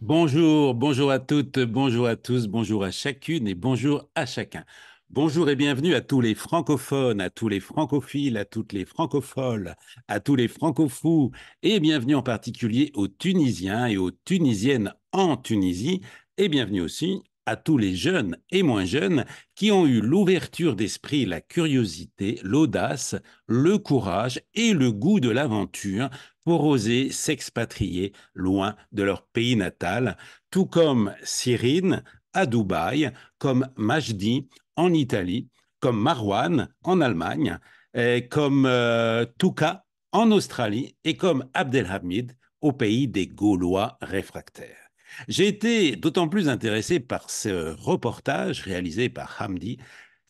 Bonjour, bonjour à toutes, bonjour à tous, bonjour à chacune et bonjour à chacun. Bonjour et bienvenue à tous les francophones, à tous les francophiles, à toutes les francophones, à tous les francofous et bienvenue en particulier aux Tunisiens et aux Tunisiennes en Tunisie et bienvenue aussi à tous les jeunes et moins jeunes qui ont eu l'ouverture d'esprit, la curiosité, l'audace, le courage et le goût de l'aventure pour oser s'expatrier loin de leur pays natal, tout comme Cyrine à Dubaï, comme Majdi en Italie, comme Marwan en Allemagne, comme Touka en Australie et comme Abdelhamid au pays des Gaulois réfractaires. J'ai été d'autant plus intéressé par ce reportage réalisé par Hamdi,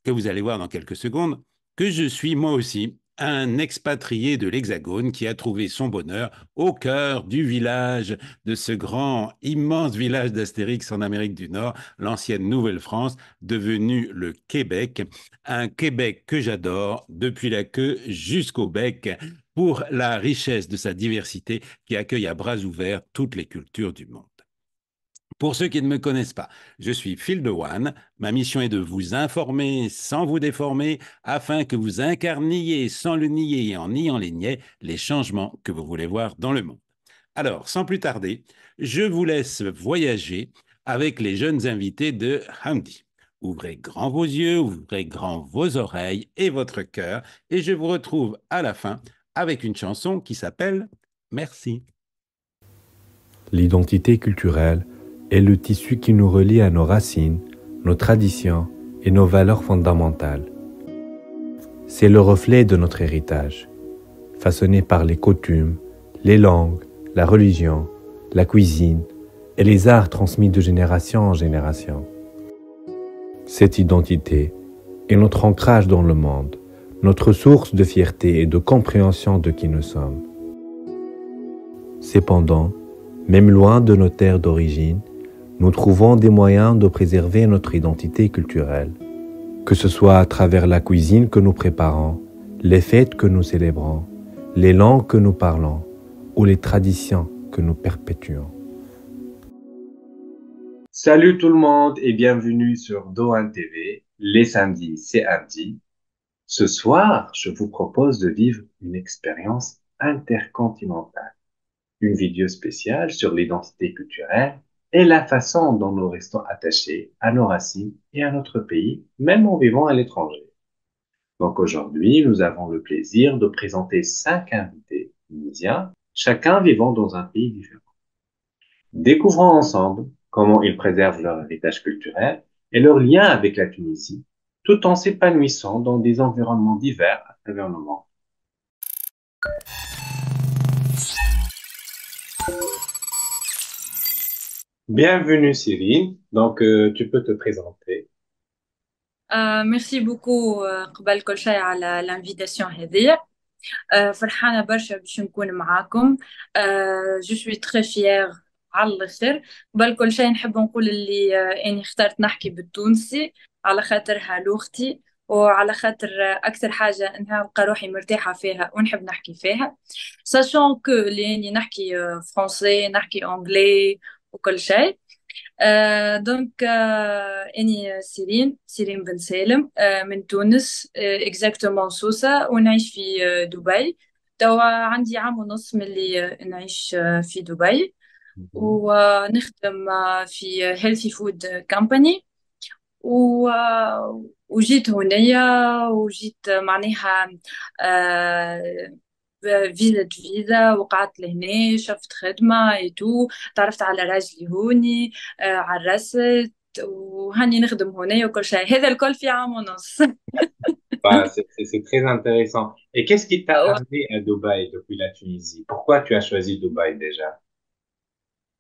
que vous allez voir dans quelques secondes, que je suis moi aussi un expatrié de l'Hexagone qui a trouvé son bonheur au cœur du village de ce grand, immense village d'Astérix en Amérique du Nord, l'ancienne Nouvelle-France, devenu le Québec, un Québec que j'adore depuis la queue jusqu'au bec pour la richesse de sa diversité qui accueille à bras ouverts toutes les cultures du monde. Pour ceux qui ne me connaissent pas, je suis Phil de One. Ma mission est de vous informer sans vous déformer afin que vous incarniez sans le nier et en niant les niais les changements que vous voulez voir dans le monde. Alors, sans plus tarder, je vous laisse voyager avec les jeunes invités de Hamdi. Ouvrez grand vos yeux, ouvrez grand vos oreilles et votre cœur et je vous retrouve à la fin avec une chanson qui s'appelle Merci. L'identité culturelle est le tissu qui nous relie à nos racines, nos traditions et nos valeurs fondamentales. C'est le reflet de notre héritage, façonné par les coutumes, les langues, la religion, la cuisine et les arts transmis de génération en génération. Cette identité est notre ancrage dans le monde, notre source de fierté et de compréhension de qui nous sommes. Cependant, même loin de nos terres d'origine, nous trouvons des moyens de préserver notre identité culturelle, que ce soit à travers la cuisine que nous préparons, les fêtes que nous célébrons, les langues que nous parlons ou les traditions que nous perpétuons. Salut tout le monde et bienvenue sur Dohan TV. Les samedis, c'est Abdi. Ce soir, je vous propose de vivre une expérience intercontinentale. Une vidéo spéciale sur l'identité culturelle et la façon dont nous restons attachés à nos racines et à notre pays, même en vivant à l'étranger. Donc aujourd'hui, nous avons le plaisir de présenter 5 invités tunisiens, chacun vivant dans un pays différent. Découvrons ensemble comment ils préservent leur héritage culturel et leur lien avec la Tunisie, tout en s'épanouissant dans des environnements divers à travers le monde. Bienvenue Cyrine, donc tu peux te présenter. ميرسي بوكو قبل كل شيء على الانفيتاسيون هذه. فرحانة برشا باش نكون معاكم. جو سوي تري فيير على الاخر. قبل كل شيء نحب نقول اللي اني اخترت نحكي بالتونسي على خاطرها لغتي، وعلى خاطر اكثر حاجة انها نلقى روحي مرتاحة فيها ونحب نحكي فيها، ساشون كو اللي اني نحكي فرونسي، نحكي انجلي وكل شيء. دونك اني سيرين بن سالم، من تونس، اكزاكتومون سوسة، ونعيش في دبي. توا عندي عام ونص من اللي نعيش في دبي، Mhm. ونخدم في هيلثي فود كامباني. وجيت هنايا، وجيت معناها فيزا وقعدت لهنا، شفت خدمة ايتو، تعرفت على راجلي هوني، عرست وهاني نخدم هنا وكل شيء. هذا الكل في عام ونص. Bah, c'est très intéressant. Et qu'est-ce qui t'a amené à Dubaï depuis la Tunisie? Pourquoi tu as choisi Dubaï déjà?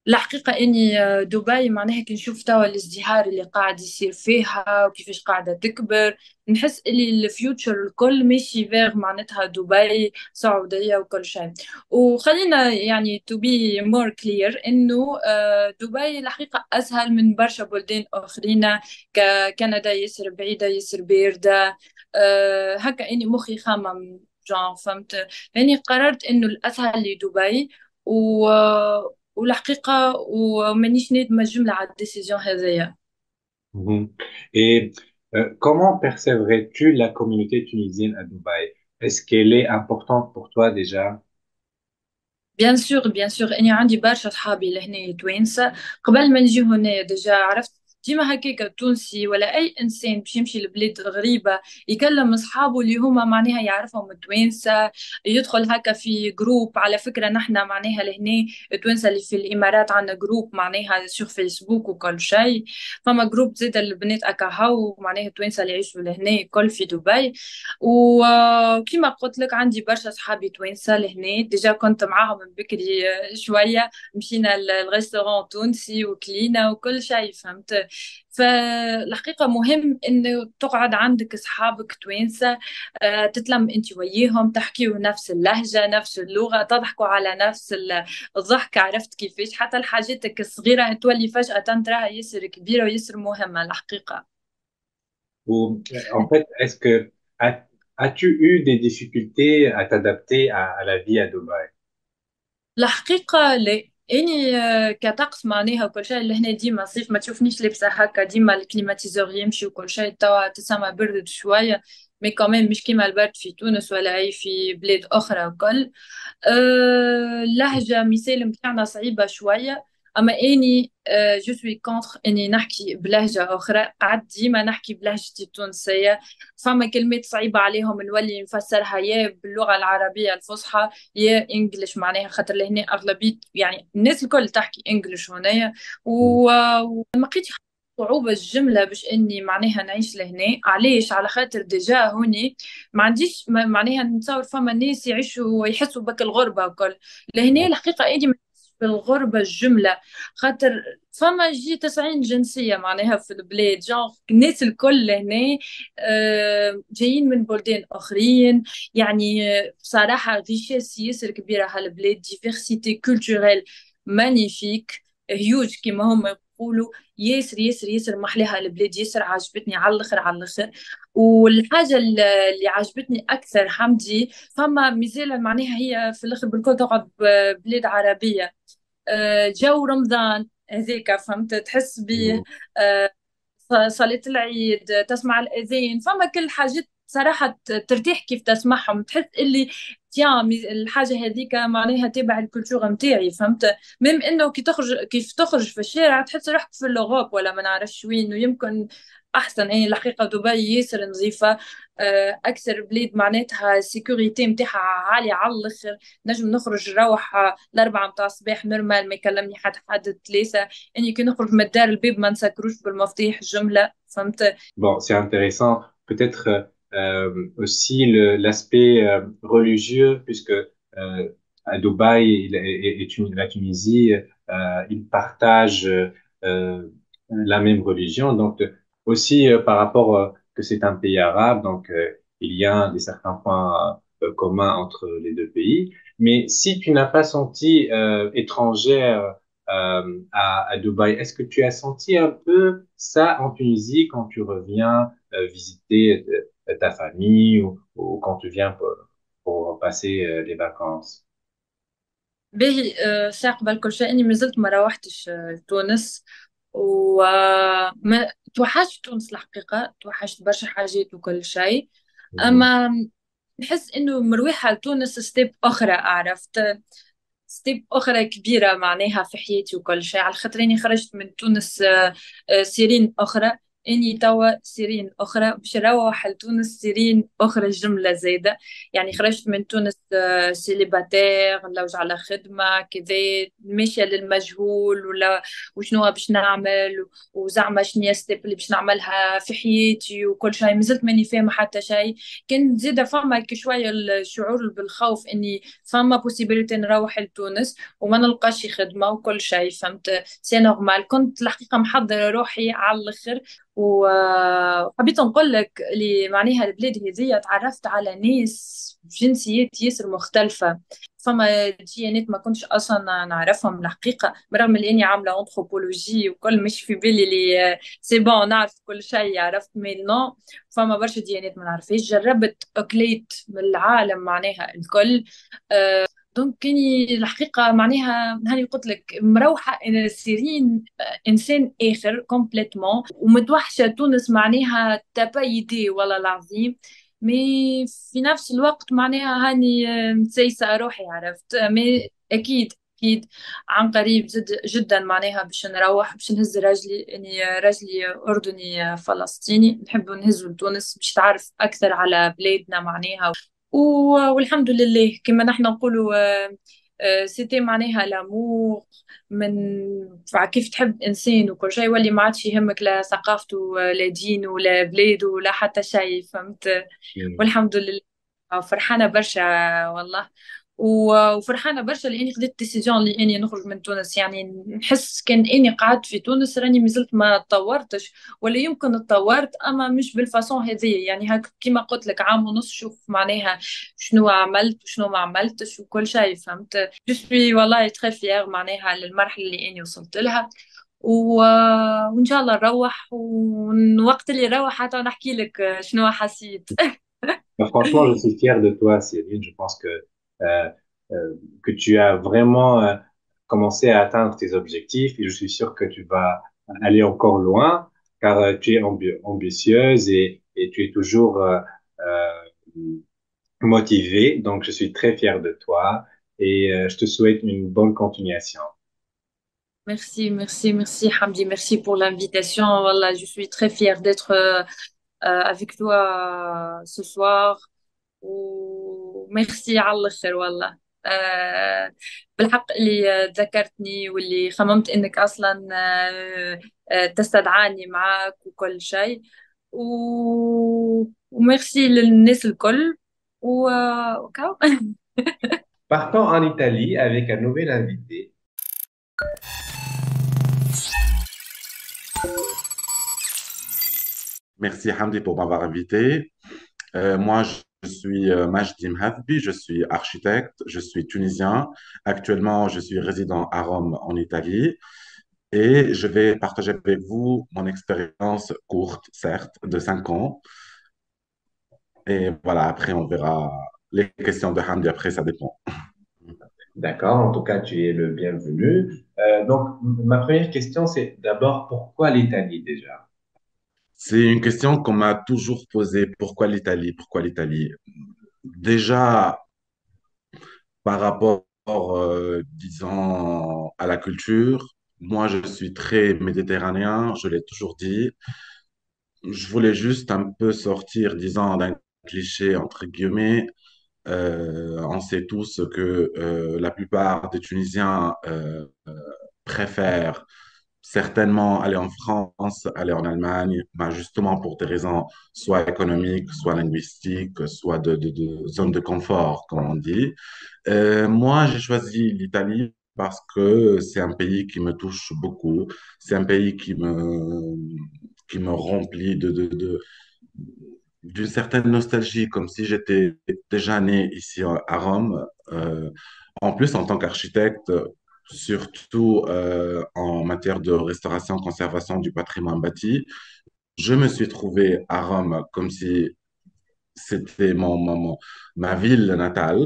الحقيقة إني دبي معناها كي نشوف توا الازدهار اللي قاعد يصير فيها وكيفاش قاعدة تكبر، نحس اللي الفيوتشر الكل ماشي فيغ معناتها دبي سعودية وكل شيء. وخلينا يعني to be more clear إنه دبي الحقيقة أسهل من برشا بلدان آخرين، ككندا ياسر بعيدة ياسر باردة. هكا إني مخي خمم جون، فهمت؟ يعني قررت إنه الأسهل لدبي. و والحقيقة ومانيش نادمة جملة على الديسيجن هذايا. Mhm. Et comment percevrais-tu la communauté tunisienne à Dubaï? Est-ce qu'elle est importante pour toi déjà? بيان سور اني عندي برشا صحابي لهنا توانسه. قبل ما نجي هنا ديجا عرفت ديما هكاك تونسي ولا اي انسان باش يمشي لبلاد غريبه يكلم اصحابه اللي هما معناها يعرفهم توانسه، يدخل هكا في جروب. على فكره نحنا معناها لهنا توانسه اللي في الامارات عندنا جروب معناها سور فيسبوك وكل شيء. فما جروب زيد البنات اكاهو معناها توانسه اللي يعيشوا لهنا كل في دبي. وكما قلت لك عندي برشا صحابي توانسة لهنا ديجا كنت معاهم من بكري شوية. مشينا الريستوران تونسي وكلينا وكل شيء فهمت. فالحقيقة مهم انه تقعد عندك اصحابك توانسة، تتلم انت وياهم تحكيوا نفس اللهجة نفس اللغة تضحكوا على نفس الضحك. عرفت كيفاش حتى الحاجاتك الصغيرة تولي فجأة تراها ياسر كبيرة وياسر مهمة الحقيقة. Ou en fait, as-tu eu des difficultés à t'adapter à la vie à Dubaï? الحقيقة لا. اني كطقس معناها كل شيء لهنا ديما صيف ما تشوفنيش لابسة هكا ديما الكليماتيزور يمشي وكل شيء توا تسمى برد شوية. مي كمان مش كيما البرد في تونس ولا اي في بلاد اخرى وكل. اللهجة مثال متاعنا صعيبة شوية. اما اني جو سوي كونتر اني نحكي بلهجة اخرى قعدت ديما نحكي بلهجتي التونسية. فما كلمات صعيبة عليهم نولي نفسرها يا باللغة العربية الفصحى يا انجلش معناها خاطر لهنا اغلبيه يعني الناس الكل تحكي انجلش هنايا. وما لقيتش صعوبة الجملة باش اني معناها نعيش لهنا. علاش؟ على خاطر ديجا هوني ما عنديش معناها نتصور فما ناس يعيشوا ويحسوا بك الغربة وكل. لهنا الحقيقة اني ما نحسش بالغربة الجملة خاطر فما جي 90 جنسية معناها في البلاد جونغ الناس الكل هنا جايين من بلدان آخرين. يعني بصراحة ريشيس ياسر كبيرة هالبلاد ديفيرسيتي كولتوريل مانيفيك هيوج كما هم يقولوا. ياسر ياسر ياسر محلاها البلاد ياسر عجبتني على الاخر على الاخر. والحاجة اللي عجبتني أكثر حمدي فما ميزال معناها هي في الآخر بالكل تقعد بلاد عربية. جو رمضان هذيك فهمت تحس به. Mhm. صلاة العيد تسمع الأذان فما كل حاجات صراحة ترتاح كيف تسمعهم تحس اللي الحاجة هذيك معناها تابع الكولتور متاعي فهمت. مم انه كيف تخرج في الشارع تحس روحك في اللوروب ولا ما نعرفش وين ويمكن احسن. يعني الحقيقة دبي ياسر نظيفة. اكثر بلاد معناتها السيكوريتي متاعها عالية على الاخر. نجم نخرج نروح الأربعة متاع الصباح نورمال ما يكلمني حد ثلاثة. اني كي نخرج من الدار الباب ما نسكروش بالمفتاح جملة فهمت. Bon, c'est intéressant. Peut-être aussi l'aspect religieux, puisque à Dubaï la Tunisie, ils partagent la même religion. Donc aussi par rapport que c'est un pays arabe, donc il y a des certains points communs entre les deux pays. Mais si tu n'as pas senti étrangère à Dubaï. Est-ce que tu as senti un peu ça en Tunisie quand tu reviens visiter ta famille ou quand tu viens pour passer les vacances? باهي ساق قبل كل شيء اني ما زلت ما روحتش تونس. وما توحشت تونس الحقيقة توحشت برشا حاجات وكل شيء. Mhm. اما نحس انه مروحة لتونس ستيب اخرى عرفت. ستيب اخرى كبيرة معناها في حياتي وكل شيء على خاطر اني خرجت من تونس سيرين اخرى. اني توا سيرين اخرى باش نروح لتونس سيرين اخرى جملة زايدة. يعني خرجت من تونس سيليباتير نلوج على خدمة كذا ماشية للمجهول ولا وشنو باش نعمل وزعما شنو ستيب اللي باش نعملها في حياتي وكل شيء مازلت ماني فاهمة حتى شيء. كان زيادة فما شوية الشعور بالخوف اني فما بوسيبيليتي نروح لتونس وما نلقاش خدمة وكل شيء فهمت. سي نورمال كنت الحقيقة محضرة روحي على الآخر. وحبيت نقول لك اللي معناها البلاد هذيا تعرفت على ناس جنسيات ياسر مختلفة. فما ديانات ما كنتش اصلا نعرفهم الحقيقه برغم اللي اني عامله انثروبولوجي وكل مش في بالي اللي سي بون نعرف كل شيء عرفت مي نو. فما برشا ديانات ما نعرفهاش جربت اكليت من العالم معناها الكل. دونك كاني الحقيقة معناها هاني قلت لك مروحة إلى سيرين إنسان آخر كومبليتمون ومتوحشة تونس معناها تبايدي والله العظيم. مي في نفس الوقت معناها هاني مسيسة روحي عرفت. مي أكيد أكيد عن قريب جدا معناها باش نروح باش نهز راجلي اني راجلي اردني فلسطيني نحب نهزه لتونس باش تعرف اكثر على بلادنا معناها. والحمد لله كما نحن نقولوا سيتي معناها لامور من كيف تحب انسان وكل شيء واللي ما عادش يهمك لا ثقافته لا دينه ولا بلاده ولا حتى شيء فهمت. مم. والحمد لله فرحانة برشا والله. وفرحانة برشا لأني خديت ديسيجن اللي إني نخرج من تونس. يعني نحس كان إني قعدت في تونس راني مازلت ما تطورتش ولا يمكن اتطورت أما مش بالفاسون هذه. يعني هاك كيما قلت لك عام ونص شوف معناها شنو عملت وشنو ما عملتش وكل شيء فهمت. جو سوي والله تخي فيغ معناها للمرحلة اللي إني وصلت لها. و... وإن شاء الله نروح ووقت اللي نروح حتى نحكي لك شنو حسيت. Franchement, je suis fier de toi, Céline. Je pense euh, que tu as vraiment commencé à atteindre tes objectifs et je suis sûr que tu vas aller encore loin car tu es ambitieuse et tu es toujours motivée. Donc, je suis très fier de toi et je te souhaite une bonne continuation. Merci, merci, merci Hamdi, merci pour l'invitation. Voilà, je suis très fière d'être avec toi ce soir. وميرسي على الخير والله. بالحق اللي ذكرتني واللي خممت انك اصلا تستدعاني معك وكل شيء. وميرسي للناس الكل وكاو. Partons en Italie avec un nouvel invité. Merci Hamdi pour m'avoir invité. Moi, je suis Majdi Mhafbi, je suis architecte, je suis tunisien. Actuellement, je suis résident à Rome, en Italie, et je vais partager avec vous mon expérience courte, certes, de 5 ans. Et voilà, après, on verra les questions de Hamdi, après, ça dépend. D'accord, en tout cas, tu es le bienvenu. Donc, ma première question, c'est d'abord, pourquoi l'Italie déjà? C'est une question qu'on m'a toujours posée. Pourquoi l'Italie? Pourquoi l'Italie? Déjà, par rapport, disons, à la culture, moi, je suis très méditerranéen, je l'ai toujours dit. Je voulais juste un peu sortir, disons, d'un cliché, entre guillemets. On sait tous que la plupart des Tunisiens préfèrent certainement aller en France, aller en Allemagne, ben justement pour des raisons soit économiques, soit linguistiques, soit de zone de confort, comme on dit. Moi, j'ai choisi l'Italie parce que c'est un pays qui me touche beaucoup. C'est un pays qui me remplit d'une certaine nostalgie, comme si j'étais déjà né ici à Rome. En plus, en tant qu'architecte, surtout en matière de restauration, conservation du patrimoine bâti, je me suis trouvé à Rome comme si c'était ma ville natale.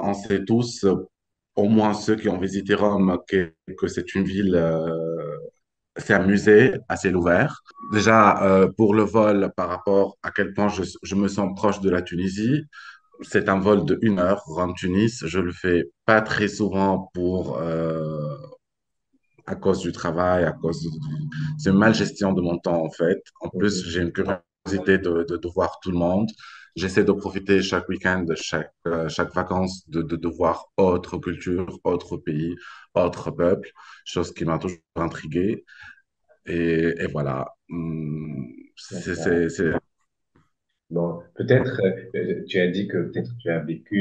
On sait tous, au moins ceux qui ont visité Rome, que c'est une ville, c'est un musée à ciel ouvert. Déjà, pour le vol, par rapport à quel point je me sens proche de la Tunisie, c'est un vol de 1 heure, Rome-Tunis. Je le fais pas très souvent à cause du travail, à cause c'est une malgestion de mon temps en fait. En plus, Mhm. j'ai une curiosité de voir tout le monde. J'essaie de profiter chaque week-end, chaque vacances, de voir autre culture, autre pays, autre peuple, chose qui m'a toujours intrigué. Et voilà. D'accord. Bon, peut-être, tu as dit que peut-être tu as vécu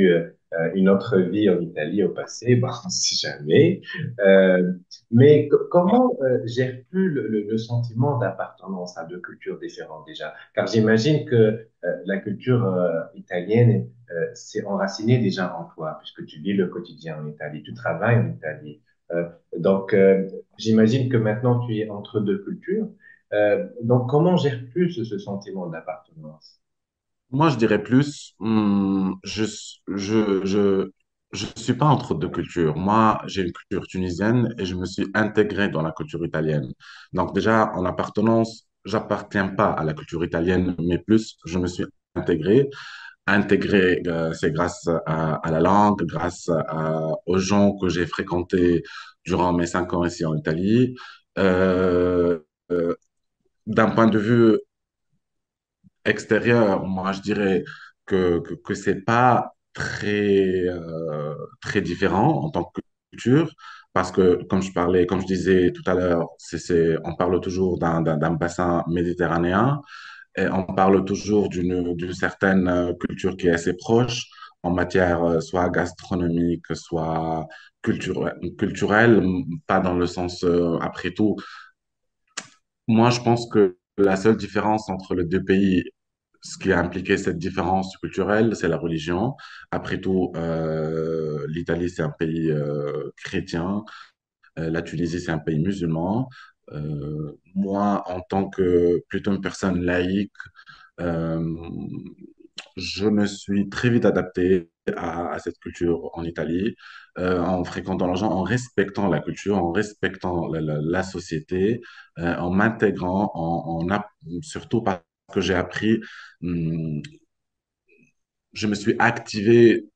une autre vie en Italie au passé, bon, si jamais. Euh, mais comment gères-tu le sentiment d'appartenance à deux cultures différentes déjà? Car j'imagine que la culture italienne s'est enracinée déjà en toi, puisque tu vis le quotidien en Italie, tu travailles en Italie. Donc, j'imagine que maintenant tu es entre deux cultures. Donc, comment gères-tu ce sentiment d'appartenance? Moi, je dirais plus, je ne suis pas entre deux cultures. Moi, j'ai une culture tunisienne et je me suis intégré dans la culture italienne. Donc déjà, en appartenance, j'appartiens pas à la culture italienne, mais plus, je me suis intégré. Intégré, c'est grâce à la langue, aux gens que j'ai fréquentés durant mes 5 ans ici en Italie. Euh, euh, D'un point de vue extérieur, moi, je dirais que c'est pas très différent en tant que culture, parce que, comme je disais tout à l'heure, on parle toujours d'un bassin méditerranéen, et on parle toujours d'une certaine culture qui est assez proche en matière soit gastronomique, soit culturelle, pas dans le sens, après tout, moi, je pense que la seule différence entre les deux pays, ce qui a impliqué cette différence culturelle, c'est la religion. Après tout, l'Italie, c'est un pays chrétien. La Tunisie, c'est un pays musulman. Moi, en tant que plutôt une personne laïque, euh, je me suis très vite adapté à cette culture en Italie, en fréquentant les gens, en respectant la culture, en respectant la société, en m'intégrant, surtout parce que j'ai appris, hum, je me suis activé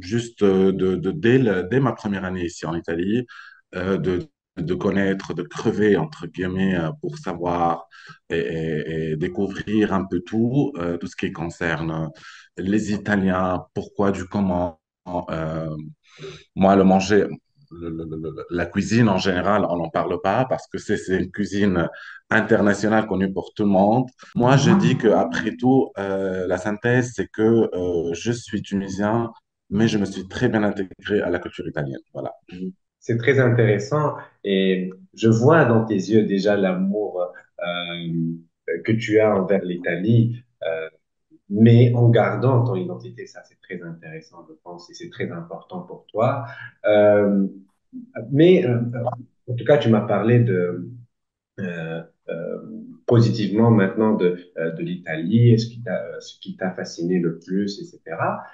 juste dès ma première année ici en Italie, de connaître, de crever, entre guillemets, pour savoir et découvrir un peu tout ce qui concerne les Italiens, pourquoi, du comment. Euh, Moi, le manger, la cuisine en général, on n'en parle pas parce que c'est une cuisine internationale connue pour tout le monde. Moi, je dis qu'après tout, la synthèse, c'est que je suis tunisien, mais je me suis très bien intégré à la culture italienne. Voilà. C'est très intéressant et je vois dans tes yeux déjà l'amour que tu as envers l'Italie, mais en gardant ton identité. Ça, c'est très intéressant, je pense, et c'est très important pour toi. Euh, mais en tout cas, tu m'as parlé euh, euh, positivement maintenant de l'Italie, ce qui t'a fasciné le plus, etc.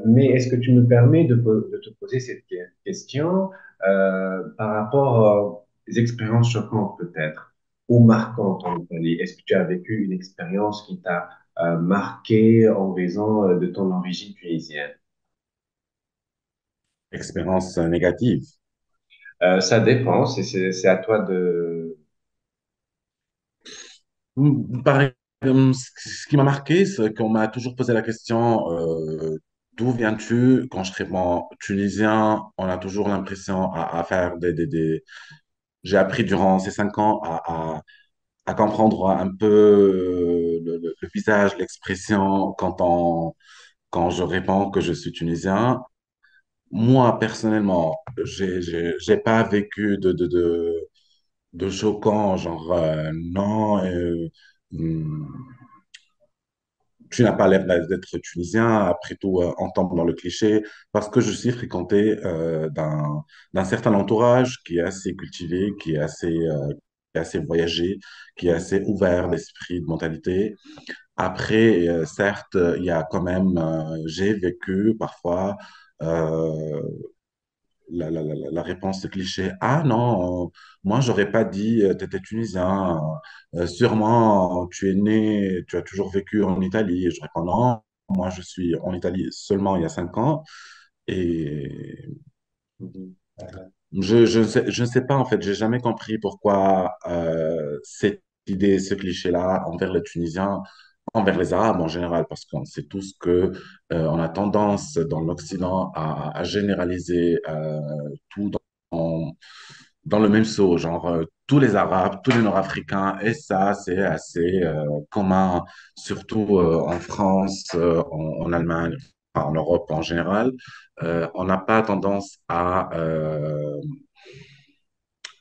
Mais est-ce que tu me permets de te poser cette question par rapport aux expériences choquantes peut-être ou marquantes en Italie? Est-ce que tu as vécu une expérience qui t'a marqué en raison de ton origine tunisienne? Expérience négative. Ça dépend, c'est à toi de... Par ce qui m'a marqué, c'est qu'on m'a toujours posé la question d'où viens-tu? Quand je réponds tunisien, on a toujours l'impression à faire J'ai appris durant ces 5 ans à comprendre un peu le visage, l'expression quand je réponds que je suis tunisien. Moi, personnellement, j'ai pas vécu de choquant, genre, non, hum, tu n'as pas l'air d'être tunisien. Après tout, on tombe dans le cliché parce que je suis fréquenté d'un certain entourage qui est assez cultivé, qui est assez voyagé, qui est assez ouvert d'esprit, de mentalité. Après, certes, il y a quand même, j'ai vécu parfois euh, la réponse cliché. Ah non, moi, j'aurais pas dit tu étais tunisien. Sûrement, tu es né, tu as toujours vécu en Italie. Et je réponds non, moi, je suis en Italie seulement il y a 5 ans. Et Mhm. je ne sais pas, en fait, j'ai jamais compris pourquoi cette idée, ce cliché-là envers les Tunisiens, envers les Arabes en général, parce qu'on sait tous que on a tendance dans l'Occident à généraliser tout dans le même seau, genre tous les Arabes, tous les Nord-Africains, et ça, c'est assez commun, surtout en France, en Allemagne, enfin, en Europe en général. On n'a pas tendance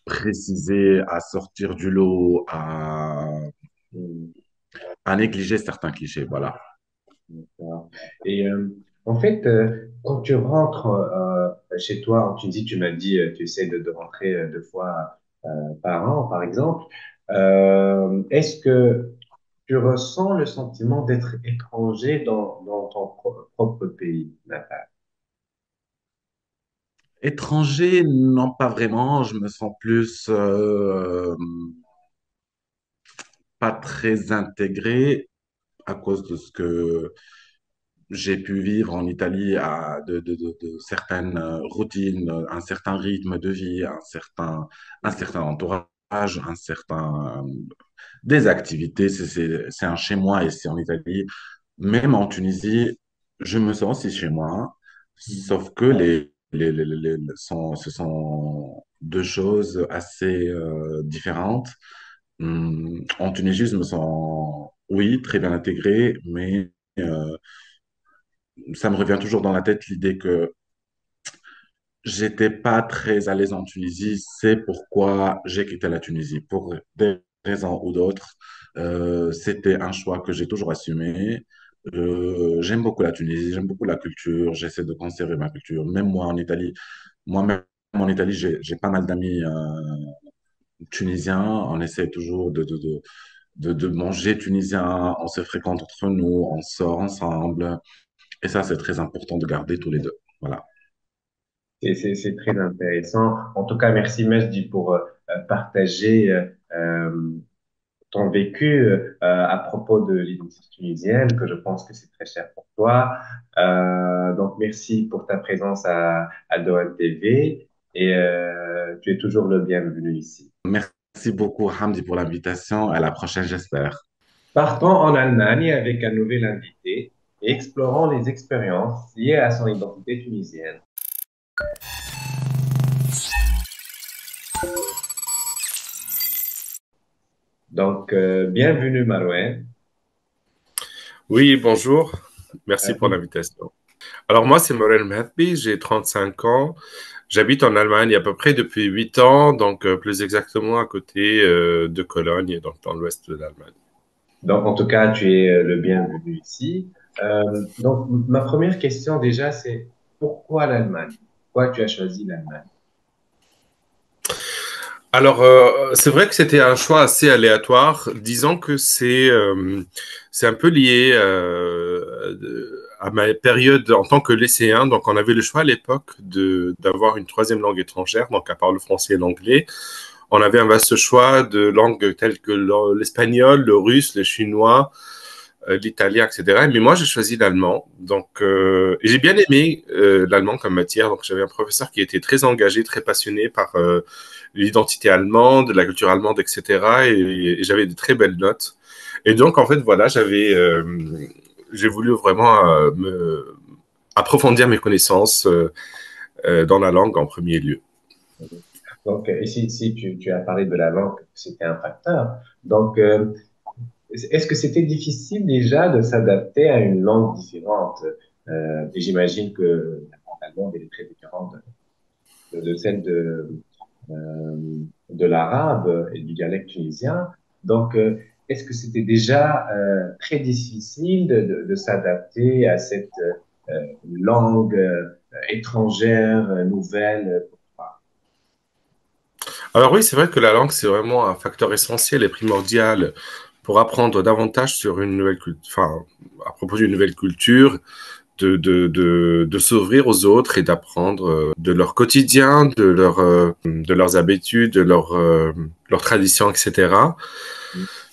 préciser, à sortir du lot, à négliger certains clichés. Voilà. D'accord. Et en fait, quand tu rentres chez toi en Tunisie, tu m'as dit, tu essaies de rentrer 2 fois par an, par exemple. Est-ce que tu ressens le sentiment d'être étranger dans ton propre pays natal? Étranger, non, pas vraiment. Je me sens plus pas très intégré à cause de ce que j'ai pu vivre en Italie, de certaines routines, un certain rythme de vie, un certain entourage, des activités. C'est un chez moi ici en Italie. Même en Tunisie, je me sens aussi chez moi, sauf que ce sont deux choses assez différentes. En Tunisie, je me sens, oui, très bien intégré, mais euh, ça me revient toujours dans la tête l'idée que j'étais pas très à l'aise en Tunisie. C'est pourquoi j'ai quitté la Tunisie. Pour des raisons ou d'autres, c'était un choix que j'ai toujours assumé. J'aime beaucoup la Tunisie, j'aime beaucoup la culture, j'essaie de conserver ma culture. Même moi en Italie, moi-même en Italie, j'ai pas mal d'amis tunisiens. On essaie toujours de manger tunisien, on se fréquente entre nous, on sort ensemble. Et ça, c'est très important de garder tous les deux. Voilà. C'est très intéressant. En tout cas, merci Majdi pour partager ton vécu à propos de l'identité tunisienne, que je pense que c'est très cher pour toi. Donc, merci pour ta présence à Doha TV et tu es toujours le bienvenu ici. Merci beaucoup, Hamdi, pour l'invitation. À la prochaine, j'espère. Partons en Allemagne avec un nouvel invité et explorons les expériences liées à son identité tunisienne. Donc, bienvenue Marouane. Oui, bonjour. Merci pour Euh, l'invitation. Alors moi, c'est Morel Mehdi, j'ai 35 ans. J'habite en Allemagne à peu près depuis 8 ans, donc plus exactement à côté de Cologne, donc dans l'ouest de l'Allemagne. Donc, en tout cas, tu es le bienvenu ici. Donc, ma première question déjà, c'est pourquoi l'Allemagne? Pourquoi tu as choisi l'Allemagne? Alors, c'est vrai que c'était un choix assez aléatoire. Disons que c'est un peu lié à ma période en tant que lycéen. Donc, on avait le choix à l'époque d'avoir une troisième langue étrangère, donc à part le français et l'anglais. On avait un vaste choix de langues telles que l'espagnol, le russe, le chinois, l'italien, etc. Mais moi, j'ai choisi l'allemand. Donc, et j'ai bien aimé l'allemand comme matière. Donc, j'avais un professeur qui était très engagé, très passionné par l'identité allemande, la culture allemande, etc. Et j'avais de très belles notes. Et donc, en fait, voilà, j'ai voulu vraiment approfondir mes connaissances dans la langue en premier lieu. Donc, ici, si tu as parlé de la langue, c'était un facteur. Donc, est-ce que c'était difficile déjà de s'adapter à une langue différente? Et j'imagine que la langue elle est très différente de celle euh, de l'arabe et du dialecte tunisien. Donc, est-ce que c'était déjà très difficile de s'adapter à cette langue étrangère, nouvelle pour toi? Alors oui, c'est vrai que la langue, c'est vraiment un facteur essentiel et primordial pour apprendre davantage sur une nouvelle culture, enfin, à propos d'une nouvelle culture, de s'ouvrir aux autres et d'apprendre de leur quotidien, de leurs habitudes, leurs traditions, etc.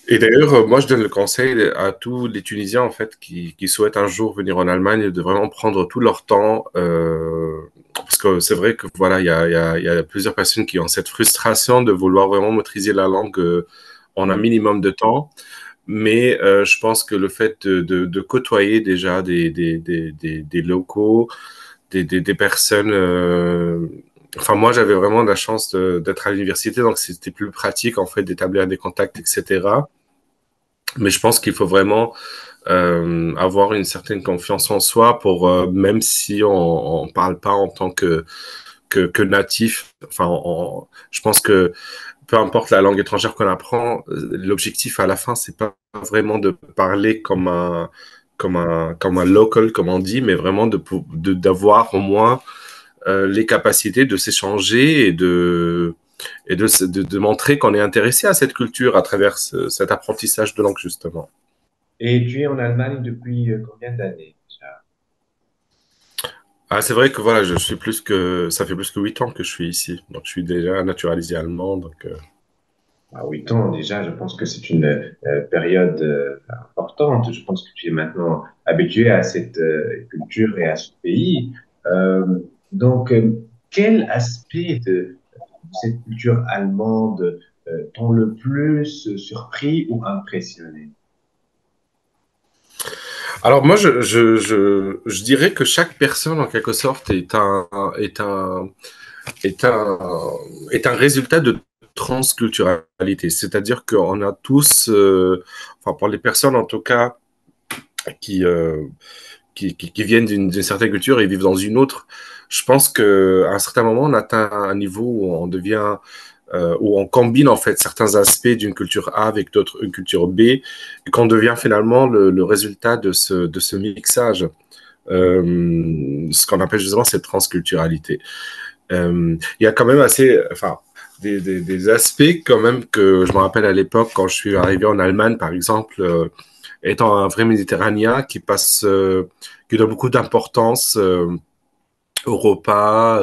Et d'ailleurs, moi, je donne le conseil à tous les Tunisiens, en fait, qui souhaitent un jour venir en Allemagne, de vraiment prendre tout leur temps, parce que c'est vrai que, voilà, il y a plusieurs personnes qui ont cette frustration de vouloir vraiment maîtriser la langue en un minimum de temps. Mais je pense que le fait de côtoyer déjà des locaux, des personnes... Enfin, moi, j'avais vraiment la chance d'être à l'université, donc c'était plus pratique, en fait, d'établir des contacts, etc. Mais je pense qu'il faut vraiment avoir une certaine confiance en soi pour, même si on parle pas en tant que natif, enfin, je pense que peu importe la langue étrangère qu'on apprend, l'objectif à la fin, c'est pas vraiment de parler comme un local, comme on dit, mais vraiment d'avoir au moins les capacités de s'échanger et de montrer qu'on est intéressé à cette culture à travers cet apprentissage de langue, justement. Et tu es en Allemagne depuis combien d'années déjà? Ah, c'est vrai que voilà, je suis plus que ça fait plus que 8 ans que je suis ici, donc je suis déjà naturalisé allemand. Donc À 8 ans déjà, je pense que c'est une période importante. Je pense que tu es maintenant habitué à cette culture et à ce pays. Euh, donc, quel aspect de cette culture allemande t'ont le plus surpris ou impressionné? alors moi, je dirais que chaque personne, en quelque sorte, est un, est un, est un résultat de transculturalité. C'est-à-dire qu'on a tous, enfin pour les personnes en tout cas, qui, euh, qui viennent d'une certaine culture et vivent dans une autre, je pense qu'à un certain moment, on atteint un niveau où on devient où on combine en fait certains aspects d'une culture A avec d'autres, une culture B, et qu'on devient finalement le résultat de ce mixage, ce qu'on appelle justement cette transculturalité. Il y a quand même assez, enfin, des aspects quand même que je me rappelle à l'époque quand je suis arrivé en Allemagne, par exemple, étant un vrai Méditerranéen qui donne beaucoup d'importance au repas,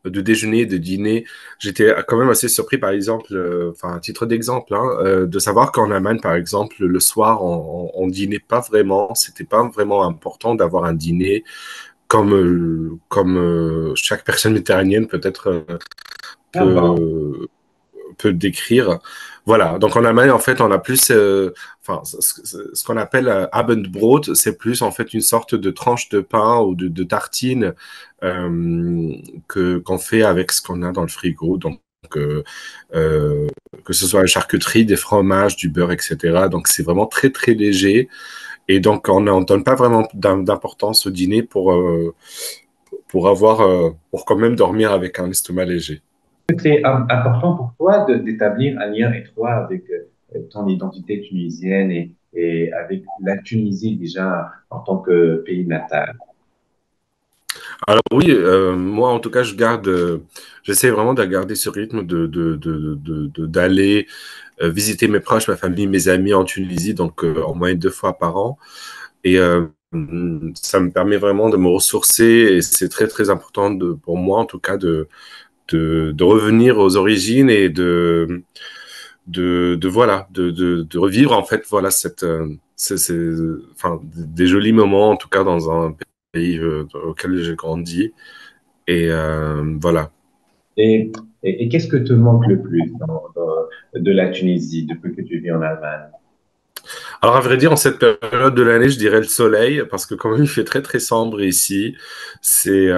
de déjeuner, de dîner. J'étais quand même assez surpris, par exemple, enfin, à titre d'exemple, hein, de savoir qu'en Allemagne, par exemple, le soir, on dînait pas vraiment. C'était pas vraiment important d'avoir un dîner comme chaque personne méditerranéenne peut-être Ah bon? peut, peut décrire. Voilà. Donc en Allemagne, en fait, on a plus, enfin, ce qu'on appelle Abendbrot, c'est plus en fait une sorte de tranche de pain ou de tartine que qu'on fait avec ce qu'on a dans le frigo. Donc euh, euh, que ce soit la charcuterie, des fromages, du beurre, etc. Donc c'est vraiment très très léger. Et donc on ne donne pas vraiment d'importance au dîner pour avoir pour quand même dormir avec un estomac léger. C'est important pour toi d'établir un lien étroit avec ton identité tunisienne et avec la Tunisie déjà en tant que pays natal. Alors oui, moi en tout cas, j'essaie vraiment de garder ce rythme d'aller visiter mes proches, ma famille, mes amis en Tunisie, donc en moyenne 2 fois par an. Et ça me permet vraiment de me ressourcer et c'est très très important pour moi en tout cas de revenir aux origines et voilà, de revivre en fait voilà enfin, des jolis moments en tout cas dans un pays auquel j'ai grandi. Et voilà. Et, et qu'est-ce que te manque le plus de la Tunisie depuis que tu vis en Allemagne? Alors, à vrai dire, en cette période de l'année, je dirais le soleil, parce que quand même, il fait très, très sombre ici. C'est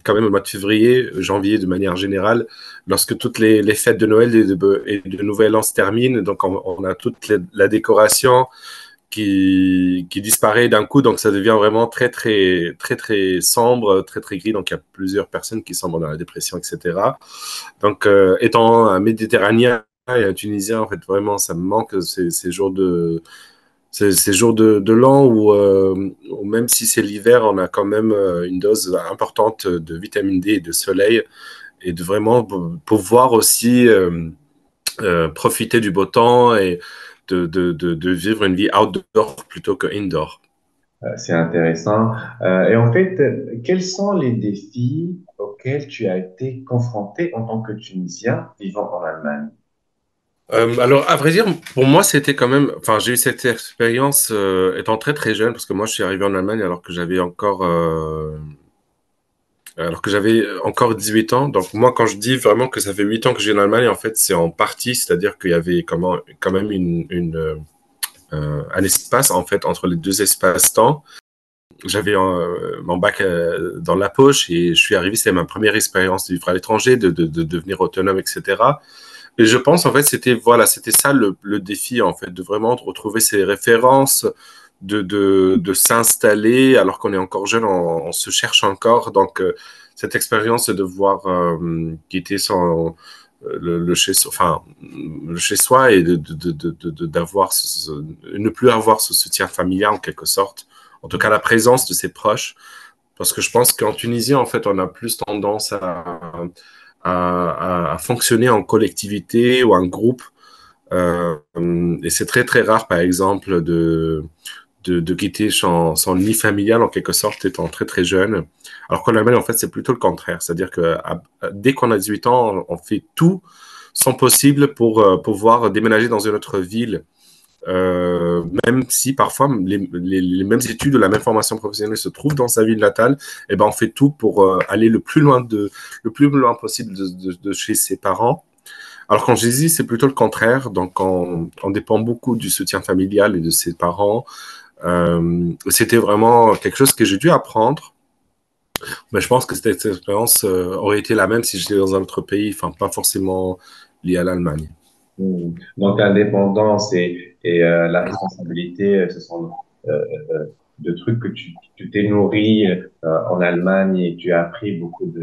quand même au mois de février, janvier de manière générale, lorsque toutes les fêtes de Noël et de Nouvel An se terminent. Donc, on a toute la décoration qui disparaît d'un coup. Donc, ça devient vraiment très, très, très, très sombre, très, très gris. Donc, il y a plusieurs personnes qui sont dans la dépression, etc. Donc, étant un Méditerranéen et un Tunisien, en fait, vraiment, ça me manque ces jours ces jours de l'an où même si c'est l'hiver, on a quand même une dose importante de vitamine D et de soleil et de vraiment pouvoir aussi profiter du beau temps et de vivre une vie outdoor plutôt que indoor. C'est intéressant. Et en fait, quels sont les défis auxquels tu as été confronté en tant que Tunisien vivant en Allemagne? Alors, à vrai dire, pour moi, c'était quand même. Enfin, j'ai eu cette expérience étant très très jeune, parce que moi, je suis arrivé en Allemagne alors que j'avais encore 18 ans. Donc, moi, quand je dis vraiment que ça fait 8 ans que je vis en Allemagne, en fait, c'est en partie, c'est-à-dire qu'il y avait quand même un espace, en fait, entre les deux espaces-temps. J'avais mon bac dans la poche et je suis arrivé, c'était ma première expérience de vivre à l'étranger, de devenir autonome, etc. Et je pense, en fait, c'était ça le défi, en fait, de vraiment retrouver ses références, de s'installer alors qu'on est encore jeune, on se cherche encore. Donc, cette expérience de devoir quitter le chez soi et ne plus avoir ce soutien familial en quelque sorte. En tout cas, la présence de ses proches. Parce que je pense qu'en Tunisie, en fait, on a plus tendance à fonctionner en collectivité ou en groupe. Et c'est très, très rare, par exemple, de quitter son nid familial en quelque sorte étant très très jeune. Alors qu'en Allemagne, en fait, c'est plutôt le contraire. C'est-à-dire que dès qu'on a 18 ans, on fait tout son possible pour pouvoir déménager dans une autre ville. Même si parfois les mêmes études ou la même formation professionnelle se trouvent dans sa ville natale, eh ben on fait tout pour aller le plus loin possible de chez ses parents. Alors qu'en Jésus, c'est plutôt le contraire. Donc, on dépend beaucoup du soutien familial et de ses parents. C'était vraiment quelque chose que j'ai dû apprendre. Mais je pense que cette expérience aurait été la même si j'étais dans un autre pays, enfin, pas forcément lié à l'Allemagne. Donc, l'indépendance et la responsabilité, ce sont de trucs que tu t'es nourri en Allemagne et tu as appris beaucoup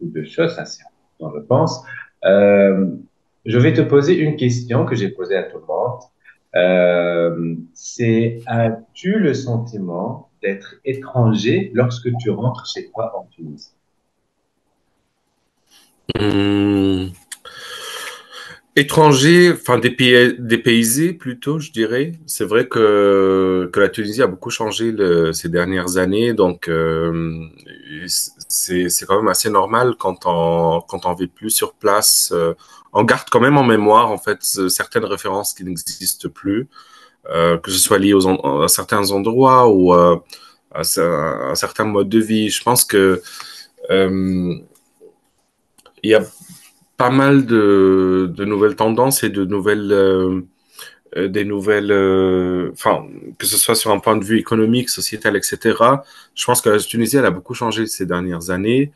de choses, ça c'est important, je pense. Euh, je vais te poser une question que j'ai posée à tout le monde. C'est, as-tu le sentiment d'être étranger lorsque tu rentres chez toi en Tunisie? Hum, Étrangers, enfin dépaysés plutôt, je dirais. C'est vrai que la Tunisie a beaucoup changé ces dernières années, donc c'est quand même assez normal quand on vit plus sur place. On garde quand même en mémoire en fait certaines références qui n'existent plus, que ce soit lié à certains endroits ou à un certain mode de vie. Je pense que euh, il y a pas mal de nouvelles tendances et de nouvelles, des nouvelles, enfin, que ce soit sur un point de vue économique, sociétal, etc. Je pense que la Tunisie, elle a beaucoup changé ces dernières années.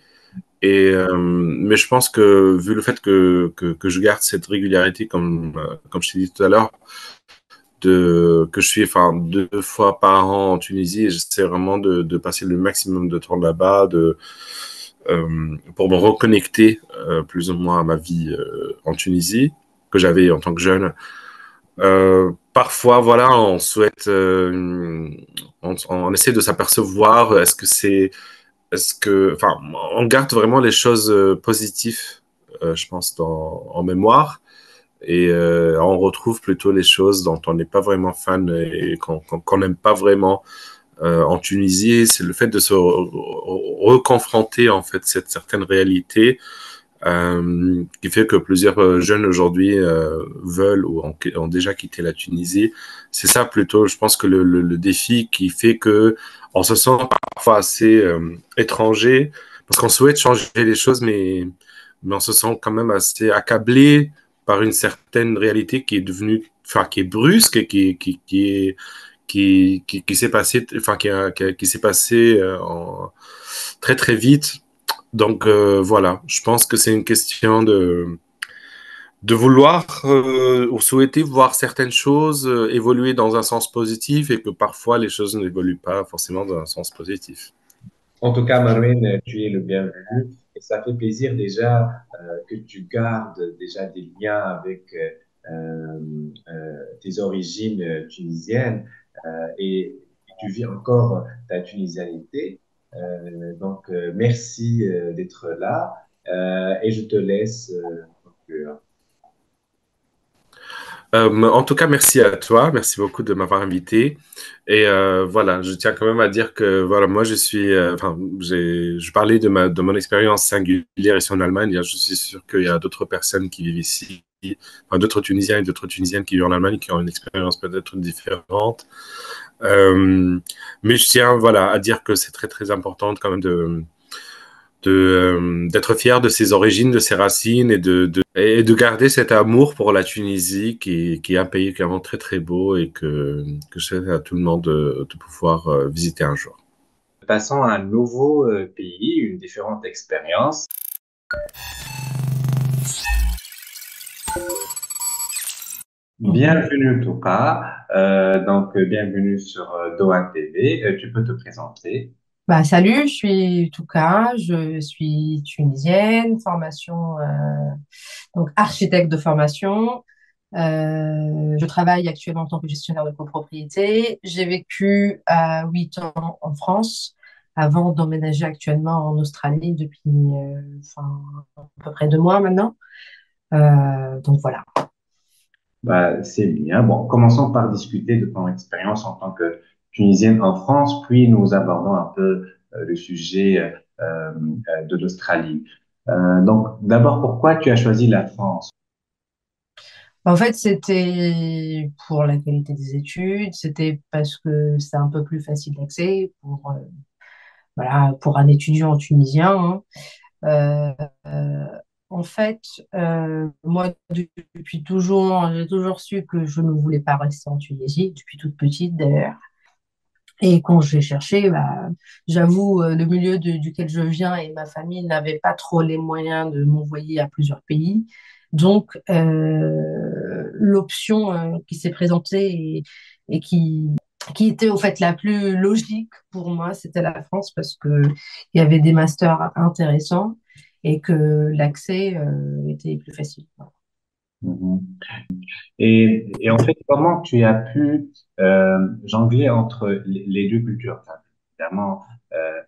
Mais je pense que vu le fait que je garde cette régularité, comme je t'ai dit tout à l'heure, que je suis enfin 2 fois par an en Tunisie et j'essaie vraiment de passer le maximum de temps là-bas, pour me reconnecter plus ou moins à ma vie en Tunisie que j'avais en tant que jeune. Parfois, voilà, on souhaite, on essaie de s'apercevoir, enfin, on garde vraiment les choses positives, je pense, en mémoire, et on retrouve plutôt les choses dont on n'est pas vraiment fan et qu'on n'aime pas vraiment en Tunisie, c'est le fait de se reconfronter en fait cette certaine réalité qui fait que plusieurs jeunes aujourd'hui veulent ou ont déjà quitté la Tunisie. C'est ça plutôt, je pense que le défi qui fait que on se sent parfois assez étranger parce qu'on souhaite changer les choses, mais on se sent quand même assez accablé par une certaine réalité qui est devenue, enfin qui est brusque et qui s'est passé, enfin qui s'est passé très très vite. Donc voilà, je pense que c'est une question de vouloir ou souhaiter voir certaines choses évoluer dans un sens positif et que parfois les choses n'évoluent pas forcément dans un sens positif. En tout cas, Marouane, tu es le bienvenu et ça fait plaisir déjà que tu gardes déjà des liens avec tes origines tunisiennes et tu vis encore ta tunisianité. Merci d'être là et je te laisse conclure. En tout cas, merci à toi, merci beaucoup de m'avoir invité. Et voilà, je tiens quand même à dire que voilà, moi je suis, enfin, je parlais de mon expérience singulière ici en Allemagne. Je suis sûr qu'il y a d'autres personnes qui vivent ici, enfin, d'autres Tunisiens et d'autres Tunisiennes qui vivent en Allemagne qui ont une expérience peut-être différente. Mais je tiens, voilà, à dire que c'est très très important quand même d'être fier de ses origines, de ses racines et de garder cet amour pour la Tunisie qui est un pays clairement très très beau et que je souhaite à tout le monde de pouvoir visiter un jour. Passons à un nouveau pays, une différente expérience. Bienvenue Touka, bienvenue sur Doha TV. Tu peux te présenter. Bah, salut, je suis Touka, je suis tunisienne, formation donc architecte de formation. Je travaille actuellement en tant que gestionnaire de copropriété. J'ai vécu à 8 ans en France avant d'emménager actuellement en Australie depuis à peu près 2 mois maintenant. Donc voilà. Bah, c'est bien. Bon, commençons par discuter de ton expérience en tant que Tunisienne en France, puis nous abordons un peu le sujet de l'Australie. Donc, d'abord, pourquoi tu as choisi la France? En fait, c'était pour la qualité des études, c'était parce que c'est un peu plus facile d'accès pour, voilà, pour un étudiant tunisien, hein. Euh, euh, En fait, moi, depuis toujours, j'ai toujours su que je ne voulais pas rester en Tunisie, depuis toute petite d'ailleurs. Et quand j'ai cherché, bah, j'avoue, le milieu duquel je viens et ma famille n'avaient pas trop les moyens de m'envoyer à plusieurs pays. Donc, l'option qui s'est présentée et qui était au fait la plus logique pour moi, c'était la France parce que il y avait des masters intéressants et que l'accès était plus facile. Mhm. Et en fait, comment tu as pu jongler entre les deux cultures? Enfin, évidemment, euh,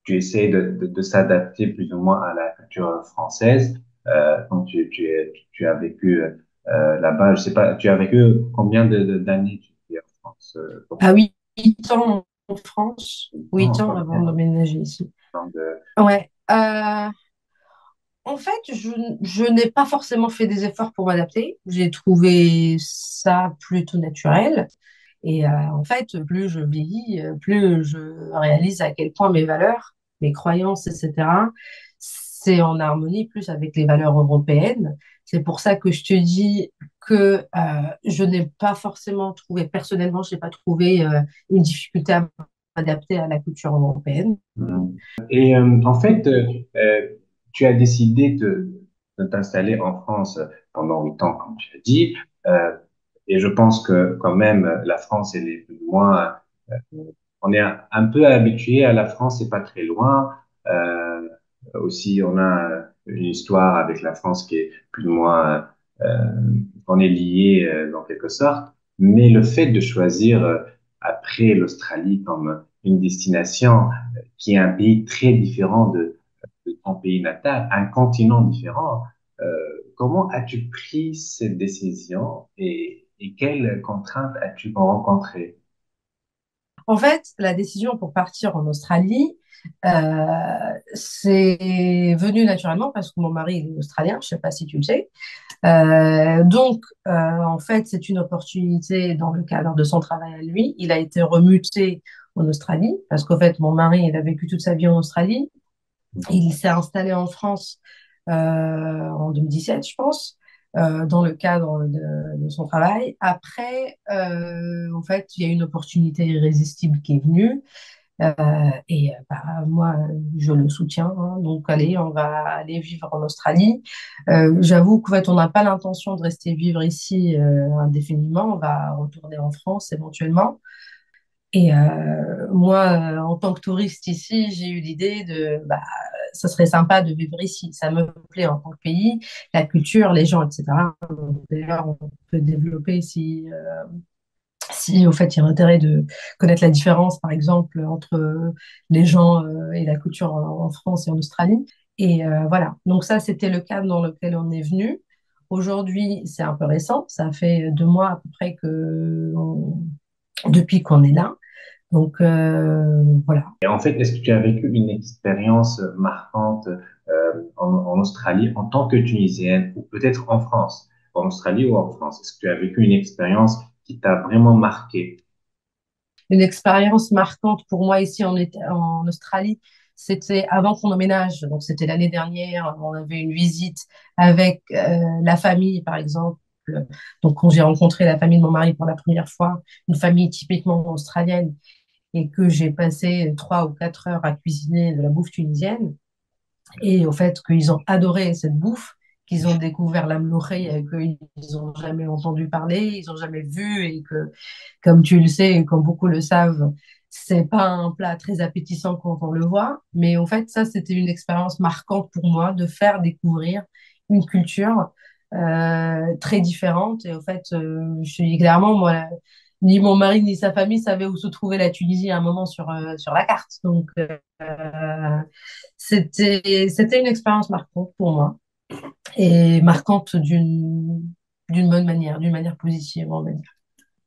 tu essaies de s'adapter plus ou moins à la culture française. Quand tu as vécu là-bas, je sais pas, tu as vécu combien d'années tu es en France? À 8 ans en France, Non, 8 ans quand avant même. d'emménager ici. Donc, Ouais. En fait, je n'ai pas forcément fait des efforts pour m'adapter. J'ai trouvé ça plutôt naturel. Et en fait, plus je vieillis, plus je réalise à quel point mes valeurs, mes croyances, etc., c'est en harmonie plus avec les valeurs européennes. C'est pour ça que je te dis que je n'ai pas forcément trouvé, personnellement, je n'ai pas trouvé une difficulté à m'adapter à la culture européenne. mhm. Et en fait, tu as décidé de t'installer en France pendant 8 ans, comme tu as dit. Euh, et je pense que quand même, la France, elle est plus ou moins on est un peu habitué à la France, c'est pas très loin. Euh, Aussi, on a une histoire avec la France qui est plus ou moins, on est lié dans quelque sorte. Mais le fait de choisir après l'Australie comme une destination qui est un pays très différent de ton pays natal, un continent différent, euh, comment as-tu pris cette décision et quelles contraintes as-tu rencontrées? En fait, la décision pour partir en Australie, c'est venu naturellement parce que mon mari il est australien, je ne sais pas si tu le sais. Donc, en fait, c'est une opportunité dans le cadre de son travail à lui. Il a été remuté en Australie parce qu'en fait, mon mari, il a vécu toute sa vie en Australie. Il s'est installé en France en 2017, je pense, dans le cadre de son travail. Après, en fait, il y a une opportunité irrésistible qui est venue. Euh, bah, moi, je le soutiens, hein. Donc, allez, on va aller vivre en Australie. J'avoue qu'en fait, on n'a pas l'intention de rester vivre ici indéfiniment. On va retourner en France éventuellement. Et moi, en tant que touriste ici, j'ai eu l'idée de, bah, ça serait sympa de vivre ici. Ça me plaît en tant que pays, la culture, les gens, etc. D'ailleurs, on peut développer si au fait il y a intérêt de connaître la différence, par exemple, entre les gens et la culture en France et en Australie. Et voilà. Donc ça, c'était le cadre dans lequel on est venu. Aujourd'hui, c'est un peu récent. Ça fait 2 mois à peu près depuis qu'on est là. Donc voilà. Et en fait, est-ce que tu as vécu une expérience marquante en Australie en tant que Tunisienne ou peut-être en France, en Australie ou en France? Est-ce que tu as vécu une expérience qui t'a vraiment marqué? Une expérience marquante pour moi ici en Australie, c'était avant qu'on emménage. Donc c'était l'année dernière. On avait une visite avec la famille, par exemple. Donc quand j'ai rencontré la famille de mon mari pour la première fois, une famille typiquement australienne, et que j'ai passé 3 ou 4 heures à cuisiner de la bouffe tunisienne. Et au fait, qu'ils ont adoré cette bouffe, qu'ils ont découvert la mloukhaya, qu'ils n'ont jamais entendu parler, ils n'ont jamais vu, et que, comme tu le sais, et comme beaucoup le savent, c'est pas un plat très appétissant quand on le voit. Mais en fait, ça, c'était une expérience marquante pour moi de faire découvrir une culture très différente. Et au fait, je dis clairement, moi, ni mon mari ni sa famille savaient où se trouvait la Tunisie à un moment sur la carte. Donc, c'était une expérience marquante pour moi et marquante d'une d'une manière positive, on va dire.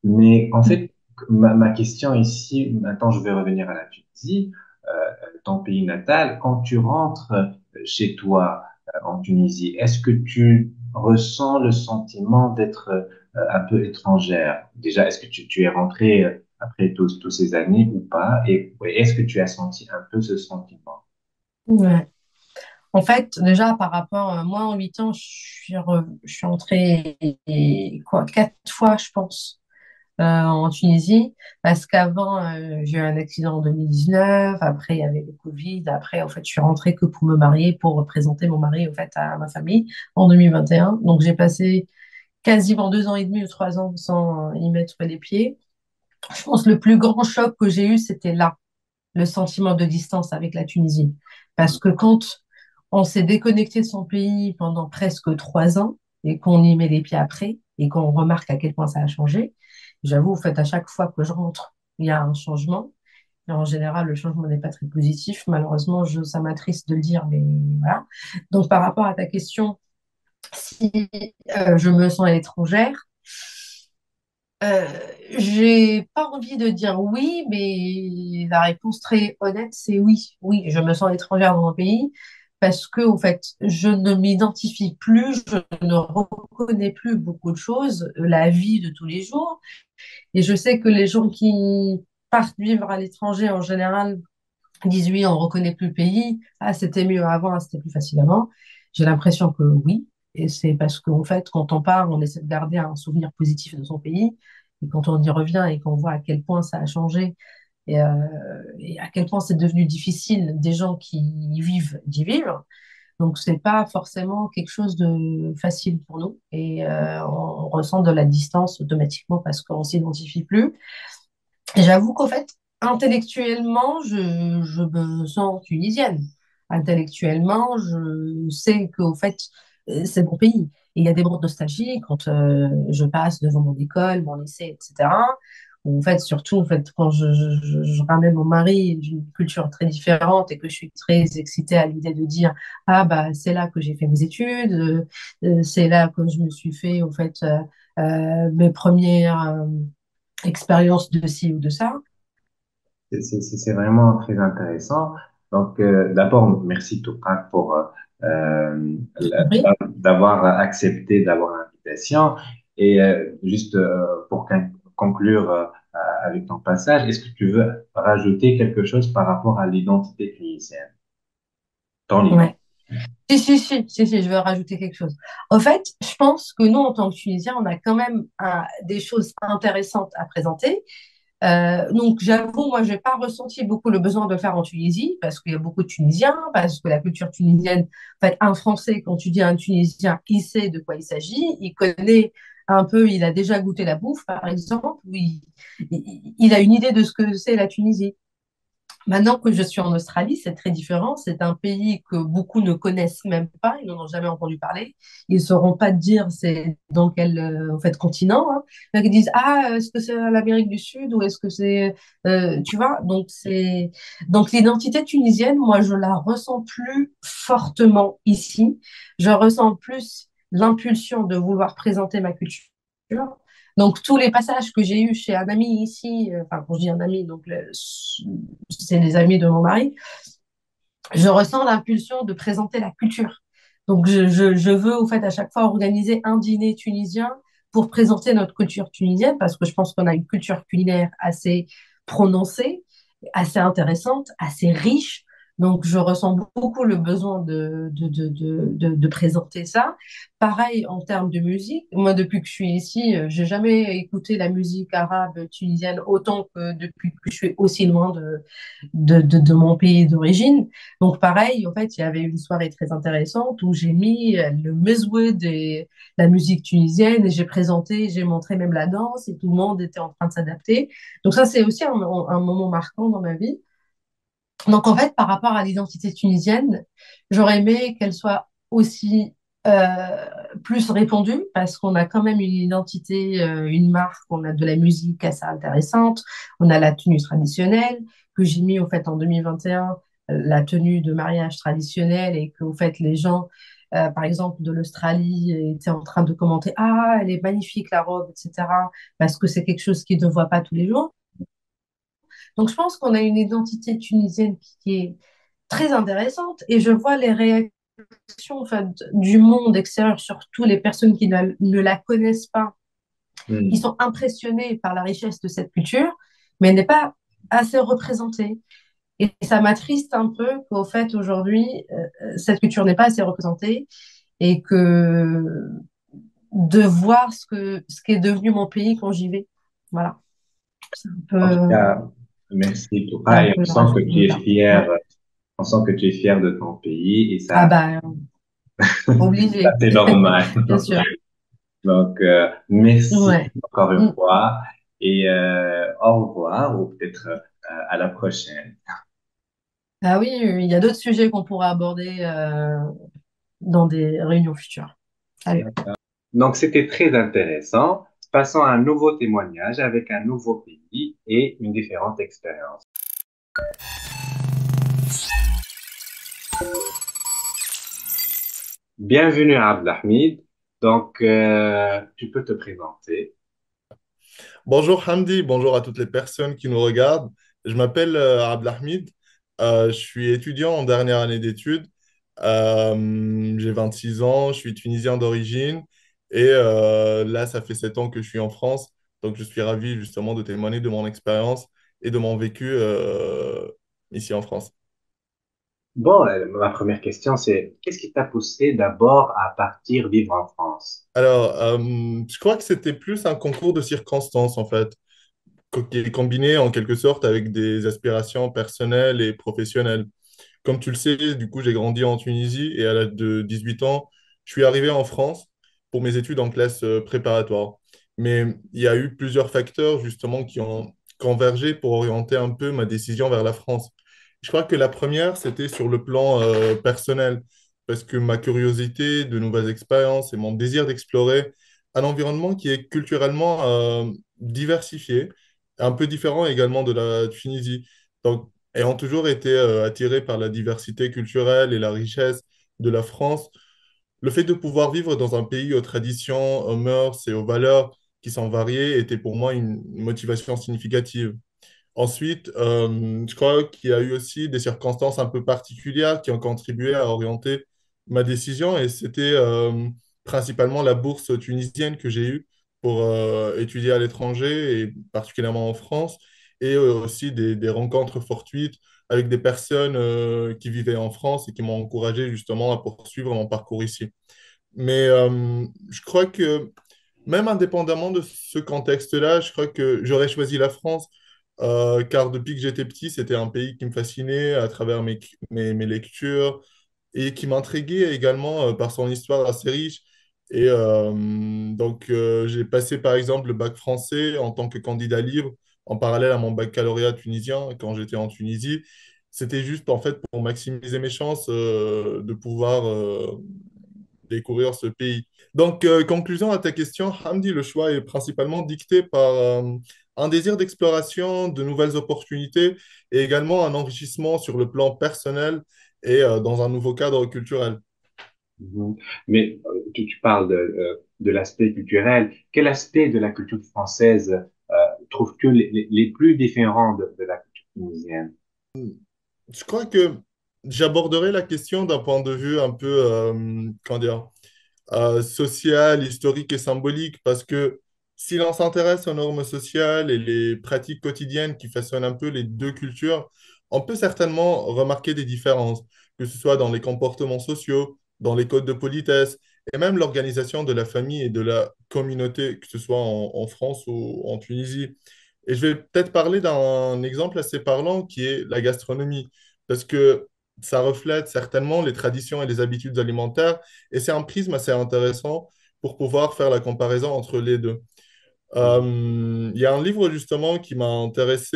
Mais en fait, ma question ici, maintenant je vais revenir à la Tunisie, ton pays natal. Quand tu rentres chez toi en Tunisie, est-ce que tu ressens le sentiment d'être un peu étrangère? Déjà, est-ce que tu es rentrée après tous ces années ou pas? Et ouais, est-ce que tu as senti un peu ce sentiment? Ouais. En fait, déjà, par rapport, moi, en 8 ans, je suis entrée, quoi, 4 fois, je pense, en Tunisie, parce qu'avant, j'ai eu un accident en 2019, après, il y avait le Covid, après, en fait, je suis rentrée que pour me marier, pour représenter mon mari, en fait, à ma famille, en 2021. Donc, j'ai passé quasiment 2 ans et demi ou 3 ans sans y mettre les pieds. Je pense que le plus grand choc que j'ai eu, c'était là, le sentiment de distance avec la Tunisie. Parce que quand on s'est déconnecté de son pays pendant presque 3 ans et qu'on y met les pieds après et qu'on remarque à quel point ça a changé, j'avoue, en fait, à chaque fois que je rentre, il y a un changement. Et en général, le changement n'est pas très positif. Malheureusement, ça m'attriste de le dire, mais voilà. Donc, par rapport à ta question, si je me sens étrangère, euh, j'ai pas envie de dire oui, mais la réponse très honnête, c'est oui. Oui, je me sens étrangère dans mon pays parce que, en fait, je ne m'identifie plus, je ne reconnais plus beaucoup de choses, la vie de tous les jours. Et je sais que les gens qui partent vivre à l'étranger, en général, disent oui, on reconnaît plus le pays. Ah, c'était mieux avant, ah, c'était plus facile avant. J'ai l'impression que oui. Et c'est parce qu'en fait, quand on part, on essaie de garder un souvenir positif de son pays. Et quand on y revient et qu'on voit à quel point ça a changé et à quel point c'est devenu difficile des gens qui y vivent d'y vivre. Donc, c'est pas forcément quelque chose de facile pour nous. Et on ressent de la distance automatiquement parce qu'on s'identifie plus. Et j'avoue qu'en fait, intellectuellement, je me sens tunisienne. Intellectuellement, je sais qu'au fait, c'est mon pays. Et il y a des moments de nostalgie quand je passe devant mon école, mon lycée, etc. Où, en fait, surtout, en fait, quand je ramène mon mari d'une culture très différente et que je suis très excitée à l'idée de dire, ah, bah, c'est là que j'ai fait mes études, c'est là que je me suis fait, en fait, mes premières expériences de ci ou de ça. C'est vraiment très intéressant. Donc, d'abord, merci Toukran pour Oui. d'avoir accepté d'avoir l'invitation. Et juste pour conclure avec ton passage, est-ce que tu veux rajouter quelque chose par rapport à l'identité tunisienne, ton Ouais. identité? Si, je vais rajouter quelque chose. En fait, je pense que nous, en tant que Tunisiens, on a quand même des choses intéressantes à présenter. Donc, j'avoue, moi, je n'ai pas ressenti beaucoup le besoin de le faire en Tunisie parce qu'il y a beaucoup de Tunisiens, parce que la culture tunisienne, en fait, un Français, quand tu dis à un Tunisien, il sait de quoi il s'agit, il connaît un peu, il a déjà goûté la bouffe, par exemple, ou il a une idée de ce que c'est la Tunisie. Maintenant que je suis en Australie, c'est très différent. C'est un pays que beaucoup ne connaissent même pas, ils n'en ont jamais entendu parler. Ils ne sauront pas te dire c'est dans quel en fait, continent, hein. Donc, ils disent, ah, est-ce que c'est l'Amérique du Sud ou est-ce que c'est... tu vois, donc l'identité tunisienne, moi, je la ressens plus fortement ici. Je ressens plus l'impulsion de vouloir présenter ma culture. Donc, tous les passages que j'ai eus chez un ami ici, enfin, quand je dis un ami, donc c'est les amis de mon mari, je ressens l'impulsion de présenter la culture. Donc, je veux, au fait, à chaque fois organiser un dîner tunisien pour présenter notre culture tunisienne, parce que je pense qu'on a une culture culinaire assez prononcée, assez intéressante, assez riche. Donc, je ressens beaucoup le besoin de présenter ça. Pareil en termes de musique. Moi, depuis que je suis ici, j'ai jamais écouté la musique arabe tunisienne autant que depuis que je suis aussi loin de mon pays d'origine. Donc, pareil, en fait, il y avait une soirée très intéressante où j'ai mis le mezoued et la musique tunisienne et j'ai présenté, j'ai montré même la danse et tout le monde était en train de s'adapter. Donc, ça, c'est aussi un moment marquant dans ma vie. Donc, en fait, par rapport à l'identité tunisienne, j'aurais aimé qu'elle soit aussi euh, plus répandue parce qu'on a quand même une identité, une marque, on a de la musique assez intéressante, on a la tenue traditionnelle que j'ai mis au fait en 2021, la tenue de mariage traditionnelle et que au fait les gens par exemple, de l'Australie, et tu es en train de commenter, ah, elle est magnifique la robe, etc., parce que c'est quelque chose qu'ils ne voient pas tous les jours. Donc, je pense qu'on a une identité tunisienne qui est très intéressante et je vois les réactions en fait, du monde extérieur, surtout les personnes qui ne la connaissent pas. Ils Hmm. sont impressionnés par la richesse de cette culture, mais elle n'est pas assez représentée. Et ça m'attriste un peu qu'au fait, aujourd'hui, cette culture n'est pas assez représentée et que de voir ce qu'est devenu mon pays quand j'y vais. Voilà. En tout cas, merci C'est un Toura, et peu on le sent que tu es résultat. Ouais. fier, on sent que tu es fier de ton pays et Ah ça, bah, ça obligé, c'est normal. bien sûr. Donc, merci Ouais. encore une Mm. fois et au revoir ou peut-être à la prochaine. Ah oui, il y a d'autres sujets qu'on pourra aborder dans des réunions futures. Allez. Donc, c'était très intéressant. Passons à un nouveau témoignage avec un nouveau pays et une différente expérience. Bienvenue à Abdelhamid. Donc, tu peux te présenter. Bonjour Hamdi, bonjour à toutes les personnes qui nous regardent. Je m'appelle Abdelhamid, je suis étudiant en dernière année d'études. J'ai 26 ans, je suis tunisien d'origine et là, ça fait 7 ans que je suis en France. Donc, je suis ravi justement de témoigner de mon expérience et de mon vécu ici en France. Bon, ma première question, c'est qu'est-ce qui t'a poussé d'abord à partir vivre en France? Alors, je crois que c'était plus un concours de circonstances en fait, qui est combiné en quelque sorte avec des aspirations personnelles et professionnelles. Comme tu le sais, du coup, j'ai grandi en Tunisie et à l'âge de 18 ans, je suis arrivé en France pour mes études en classe préparatoire. Mais il y a eu plusieurs facteurs justement qui ont convergé pour orienter un peu ma décision vers la France. Je crois que la première, c'était sur le plan personnel, parce que ma curiosité de nouvelles expériences et mon désir d'explorer un environnement qui est culturellement diversifié, un peu différent également de la Tunisie. Donc, ayant toujours été attiré par la diversité culturelle et la richesse de la France, le fait de pouvoir vivre dans un pays aux traditions, aux mœurs et aux valeurs qui sont variées était pour moi une motivation significative. Ensuite, je crois qu'il y a eu aussi des circonstances un peu particulières qui ont contribué à orienter ma décision et c'était principalement la bourse tunisienne que j'ai eue pour étudier à l'étranger et particulièrement en France et aussi des rencontres fortuites avec des personnes qui vivaient en France et qui m'ont encouragé justement à poursuivre mon parcours ici. Mais je crois que même indépendamment de ce contexte-là, je crois que j'aurais choisi la France car depuis que j'étais petit, c'était un pays qui me fascinait à travers mes lectures et qui m'intriguait également par son histoire assez riche. Et j'ai passé par exemple le bac français en tant que candidat libre en parallèle à mon baccalauréat tunisien quand j'étais en Tunisie. C'était juste en fait pour maximiser mes chances de pouvoir découvrir ce pays. Donc, conclusion à ta question, Hamdi, le choix est principalement dicté par un désir d'exploration, de nouvelles opportunités et également un enrichissement sur le plan personnel et dans un nouveau cadre culturel. Mhm. Mais tu parles de l'aspect culturel. Quel aspect de la culture française trouves-tu les plus différents de la culture tunisienne? Je crois que j'aborderai la question d'un point de vue un peu, comment dire, social, historique et symbolique, parce que si l'on s'intéresse aux normes sociales et les pratiques quotidiennes qui façonnent un peu les deux cultures, on peut certainement remarquer des différences, que ce soit dans les comportements sociaux, dans les codes de politesse, et même l'organisation de la famille et de la communauté, que ce soit en France ou en Tunisie. Et je vais peut-être parler d'un exemple assez parlant qui est la gastronomie, parce que ça reflète certainement les traditions et les habitudes alimentaires et c'est un prisme assez intéressant pour pouvoir faire la comparaison entre les deux. Il y a un livre justement qui m'a intéressé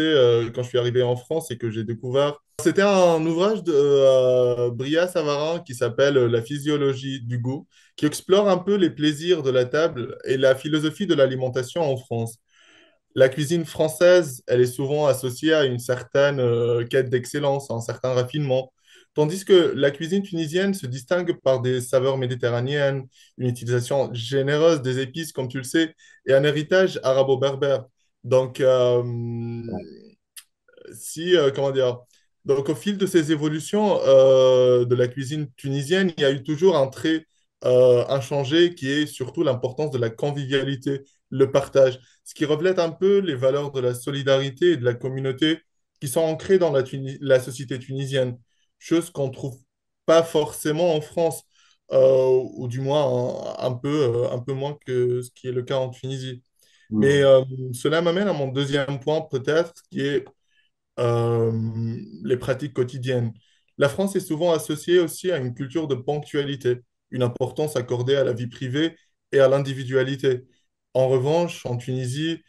quand je suis arrivé en France et que j'ai découvert. C'était un ouvrage de Bria Savarin qui s'appelle La physiologie du goût, qui explore un peu les plaisirs de la table et la philosophie de l'alimentation en France. La cuisine française, elle est souvent associée à une certaine quête d'excellence, à un certain raffinement. Tandis que la cuisine tunisienne se distingue par des saveurs méditerranéennes, une utilisation généreuse des épices, comme tu le sais, et un héritage arabo-berbère. Donc, comment dire, donc au fil de ces évolutions de la cuisine tunisienne, il y a eu toujours un trait inchangé qui est surtout l'importance de la convivialité, le partage, ce qui reflète un peu les valeurs de la solidarité et de la communauté qui sont ancrées dans la société tunisienne, chose qu'on ne trouve pas forcément en France, ou du moins un peu moins que ce qui est le cas en Tunisie. Mais Hmm. cela m'amène à mon deuxième point peut-être, qui est euh, les pratiques quotidiennes. La France est souvent associée aussi à une culture de ponctualité, une importance accordée à la vie privée et à l'individualité. En revanche, en Tunisie,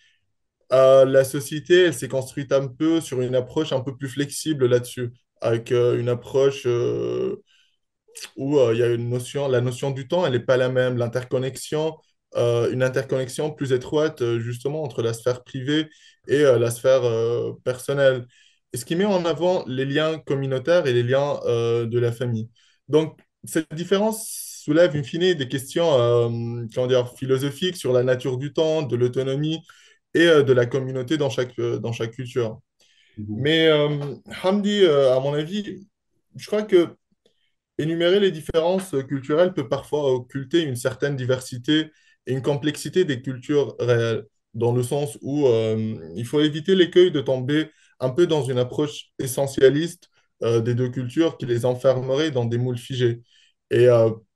la société, elle s'est construite un peu sur une approche un peu plus flexible là-dessus, avec une approche où il y a la notion du temps, elle n'est pas la même. L'interconnexion, une interconnexion plus étroite justement entre la sphère privée et la sphère personnelle. Et ce qui met en avant les liens communautaires et les liens de la famille. Donc, cette différence soulève in fine des questions comment dire, philosophiques sur la nature du temps, de l'autonomie et de la communauté dans chaque culture. Mhm. Mais Hamdi, à mon avis, je crois que énumérer les différences culturelles peut parfois occulter une certaine diversité et une complexité des cultures réelles, dans le sens où il faut éviter l'écueil de tomber un peu dans une approche essentialiste des deux cultures qui les enfermerait dans des moules figés. Et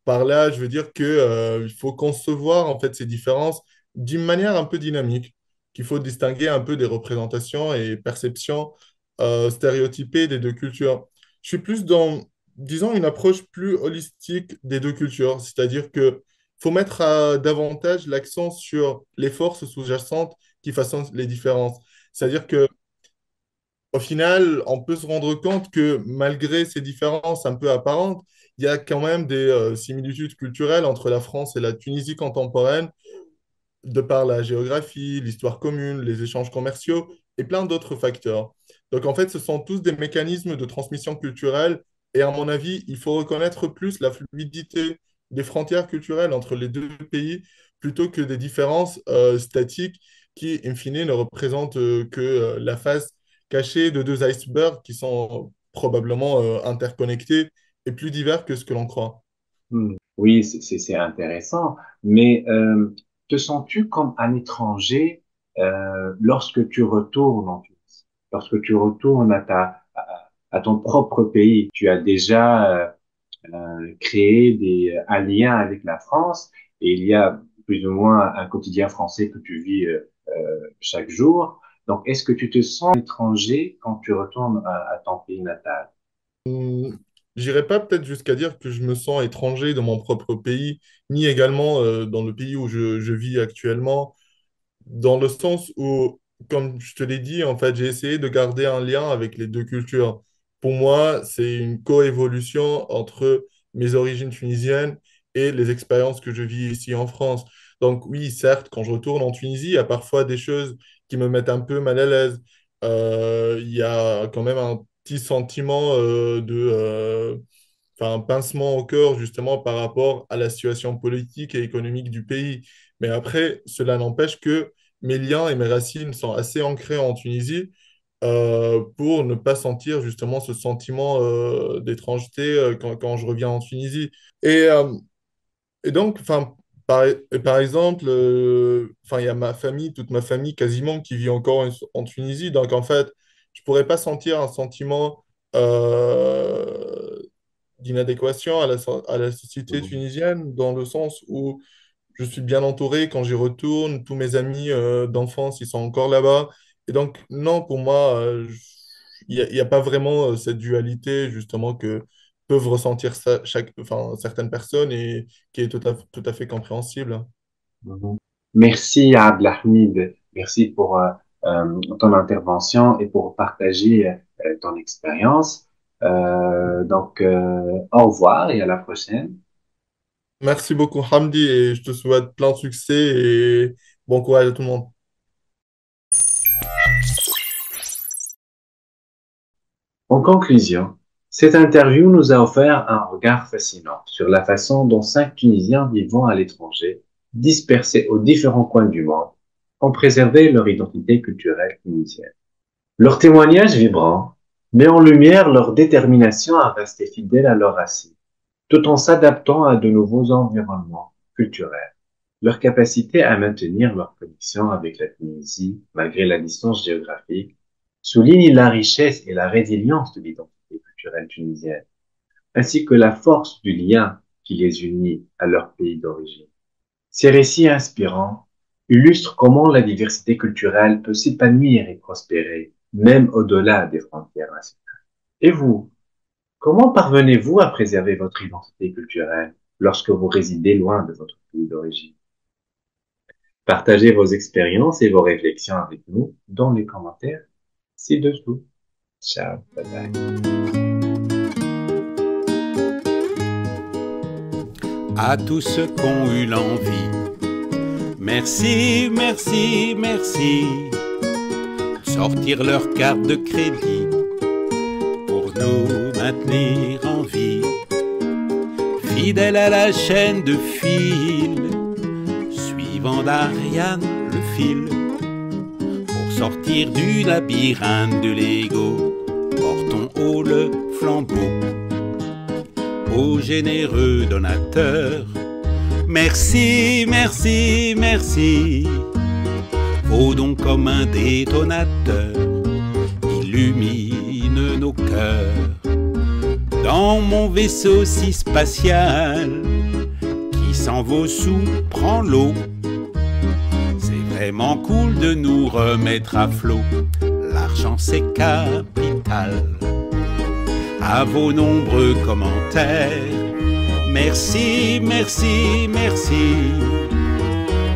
par là, je veux dire que, il faut concevoir en fait ces différences d'une manière un peu dynamique, qu'il faut distinguer un peu des représentations et perceptions stéréotypées des deux cultures. Je suis plus dans disons, une approche plus holistique des deux cultures. C'est-à-dire que faut mettre davantage l'accent sur les forces sous-jacentes qui façonnent les différences. C'est-à-dire que au final, on peut se rendre compte que malgré ces différences un peu apparentes, il y a quand même des similitudes culturelles entre la France et la Tunisie contemporaine, de par la géographie, l'histoire commune, les échanges commerciaux et plein d'autres facteurs. Donc en fait, ce sont tous des mécanismes de transmission culturelle et à mon avis, il faut reconnaître plus la fluidité des frontières culturelles entre les deux pays plutôt que des différences statiques qui, in fine, ne représentent que la face cachée de deux icebergs qui sont probablement interconnectés et plus divers que ce que l'on croit. Hmm. Oui, c'est intéressant, mais te sens-tu comme un étranger lorsque tu retournes en Tunisie, lorsque tu retournes à ton propre pays? Tu as déjà créé un lien avec la France et il y a plus ou moins un quotidien français que tu vis chaque jour. Donc, est-ce que tu te sens étranger quand tu retournes à ton pays natal? J'irai pas peut-être jusqu'à dire que je me sens étranger dans mon propre pays, ni également dans le pays où je vis actuellement, dans le sens où, comme je te l'ai dit, en fait, j'ai essayé de garder un lien avec les deux cultures. Pour moi, c'est une coévolution entre mes origines tunisiennes et les expériences que je vis ici en France. Donc oui, certes, quand je retourne en Tunisie, il y a parfois des choses qui me mettent un peu mal à l'aise. Il y a quand même un petit sentiment enfin, un pincement au cœur justement par rapport à la situation politique et économique du pays. Mais après, cela n'empêche que mes liens et mes racines sont assez ancrés en Tunisie pour ne pas sentir justement ce sentiment d'étrangeté quand je reviens en Tunisie. Et, euh, et donc, enfin, par exemple, enfin, il y a ma famille, toute ma famille quasiment qui vit encore en Tunisie. Donc, en fait, je pourrais pas sentir un sentiment d'inadéquation à la société tunisienne dans le sens où je suis bien entouré quand j'y retourne. Tous mes amis d'enfance, ils sont encore là-bas. Et donc, non, pour moi, il y a pas vraiment cette dualité, justement, que peuvent ressentir enfin, certaines personnes et qui est tout à fait compréhensible. Mhm. Merci Abdelhamid, merci pour ton intervention et pour partager ton expérience. Au revoir et à la prochaine. Merci beaucoup, Hamdi, et je te souhaite plein de succès et bon courage à tout le monde. En conclusion, Cette interview nous a offert un regard fascinant sur la façon dont 5 Tunisiens vivant à l'étranger, dispersés aux différents coins du monde, ont préservé leur identité culturelle tunisienne. Leur témoignage vibrant met en lumière leur détermination à rester fidèles à leurs racines, tout en s'adaptant à de nouveaux environnements culturels. Leur capacité à maintenir leur connexion avec la Tunisie, malgré la distance géographique, souligne la richesse et la résilience de l'identité culturelle tunisienne, ainsi que la force du lien qui les unit à leur pays d'origine. Ces récits inspirants illustrent comment la diversité culturelle peut s'épanouir et prospérer, même au-delà des frontières nationales. Et vous, comment parvenez-vous à préserver votre identité culturelle lorsque vous résidez loin de votre pays d'origine? Partagez vos expériences et vos réflexions avec nous dans les commentaires ci-dessous. Ciao, bye bye. À tous ceux qui ont eu l'envie, merci, merci, merci, de sortir leur carte de crédit pour nous maintenir en vie, fidèles à la chaîne de fil, suivant d'Ariane le fil, pour sortir du labyrinthe de l'ego, portons haut le flambeau. Aux généreux donateurs, merci, merci, merci. Vos dons comme un détonateur illumine nos cœurs. Dans mon vaisseau si spatial qui s'en vaut sous prend l'eau. C'est vraiment cool de nous remettre à flot. L'argent c'est capital. À vos nombreux commentaires, merci, merci, merci.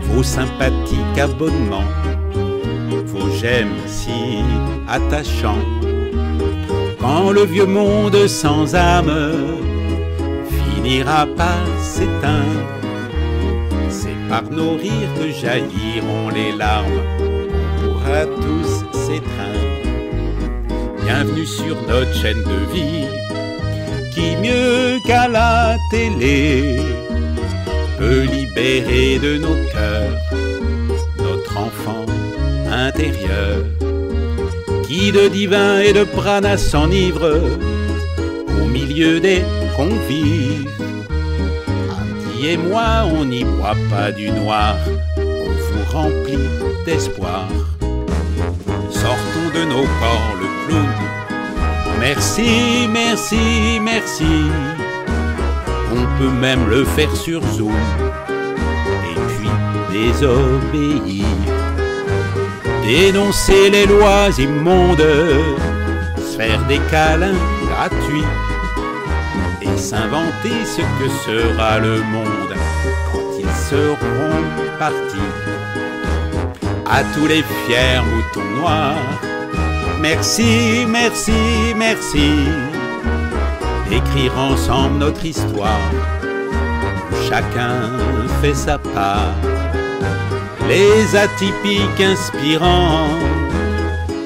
Vos sympathiques abonnements, vos j'aime si attachants. Quand le vieux monde sans âme finira par s'éteindre, c'est par nos rires que jailliront les larmes. On pourra tous s'étreindre. Bienvenue sur notre chaîne de vie, qui mieux qu'à la télé peut libérer de nos cœurs notre enfant intérieur, qui de divin et de prana s'enivre au milieu des convives. Andy et moi, on n'y boit pas du noir, on vous remplit d'espoir. Sortons de nos corps le clown. Merci, merci, merci. On peut même le faire sur Zoom et puis désobéir. Dénoncer les lois immondes, se faire des câlins gratuits et s'inventer ce que sera le monde quand ils seront partis. À tous les fiers moutons noirs, merci, merci, merci. Écrire ensemble notre histoire, où chacun fait sa part. Les atypiques inspirants,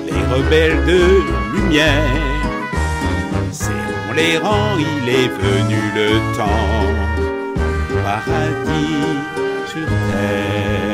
les rebelles de lumière, serrons les rangs, il est venu le temps, paradis sur terre.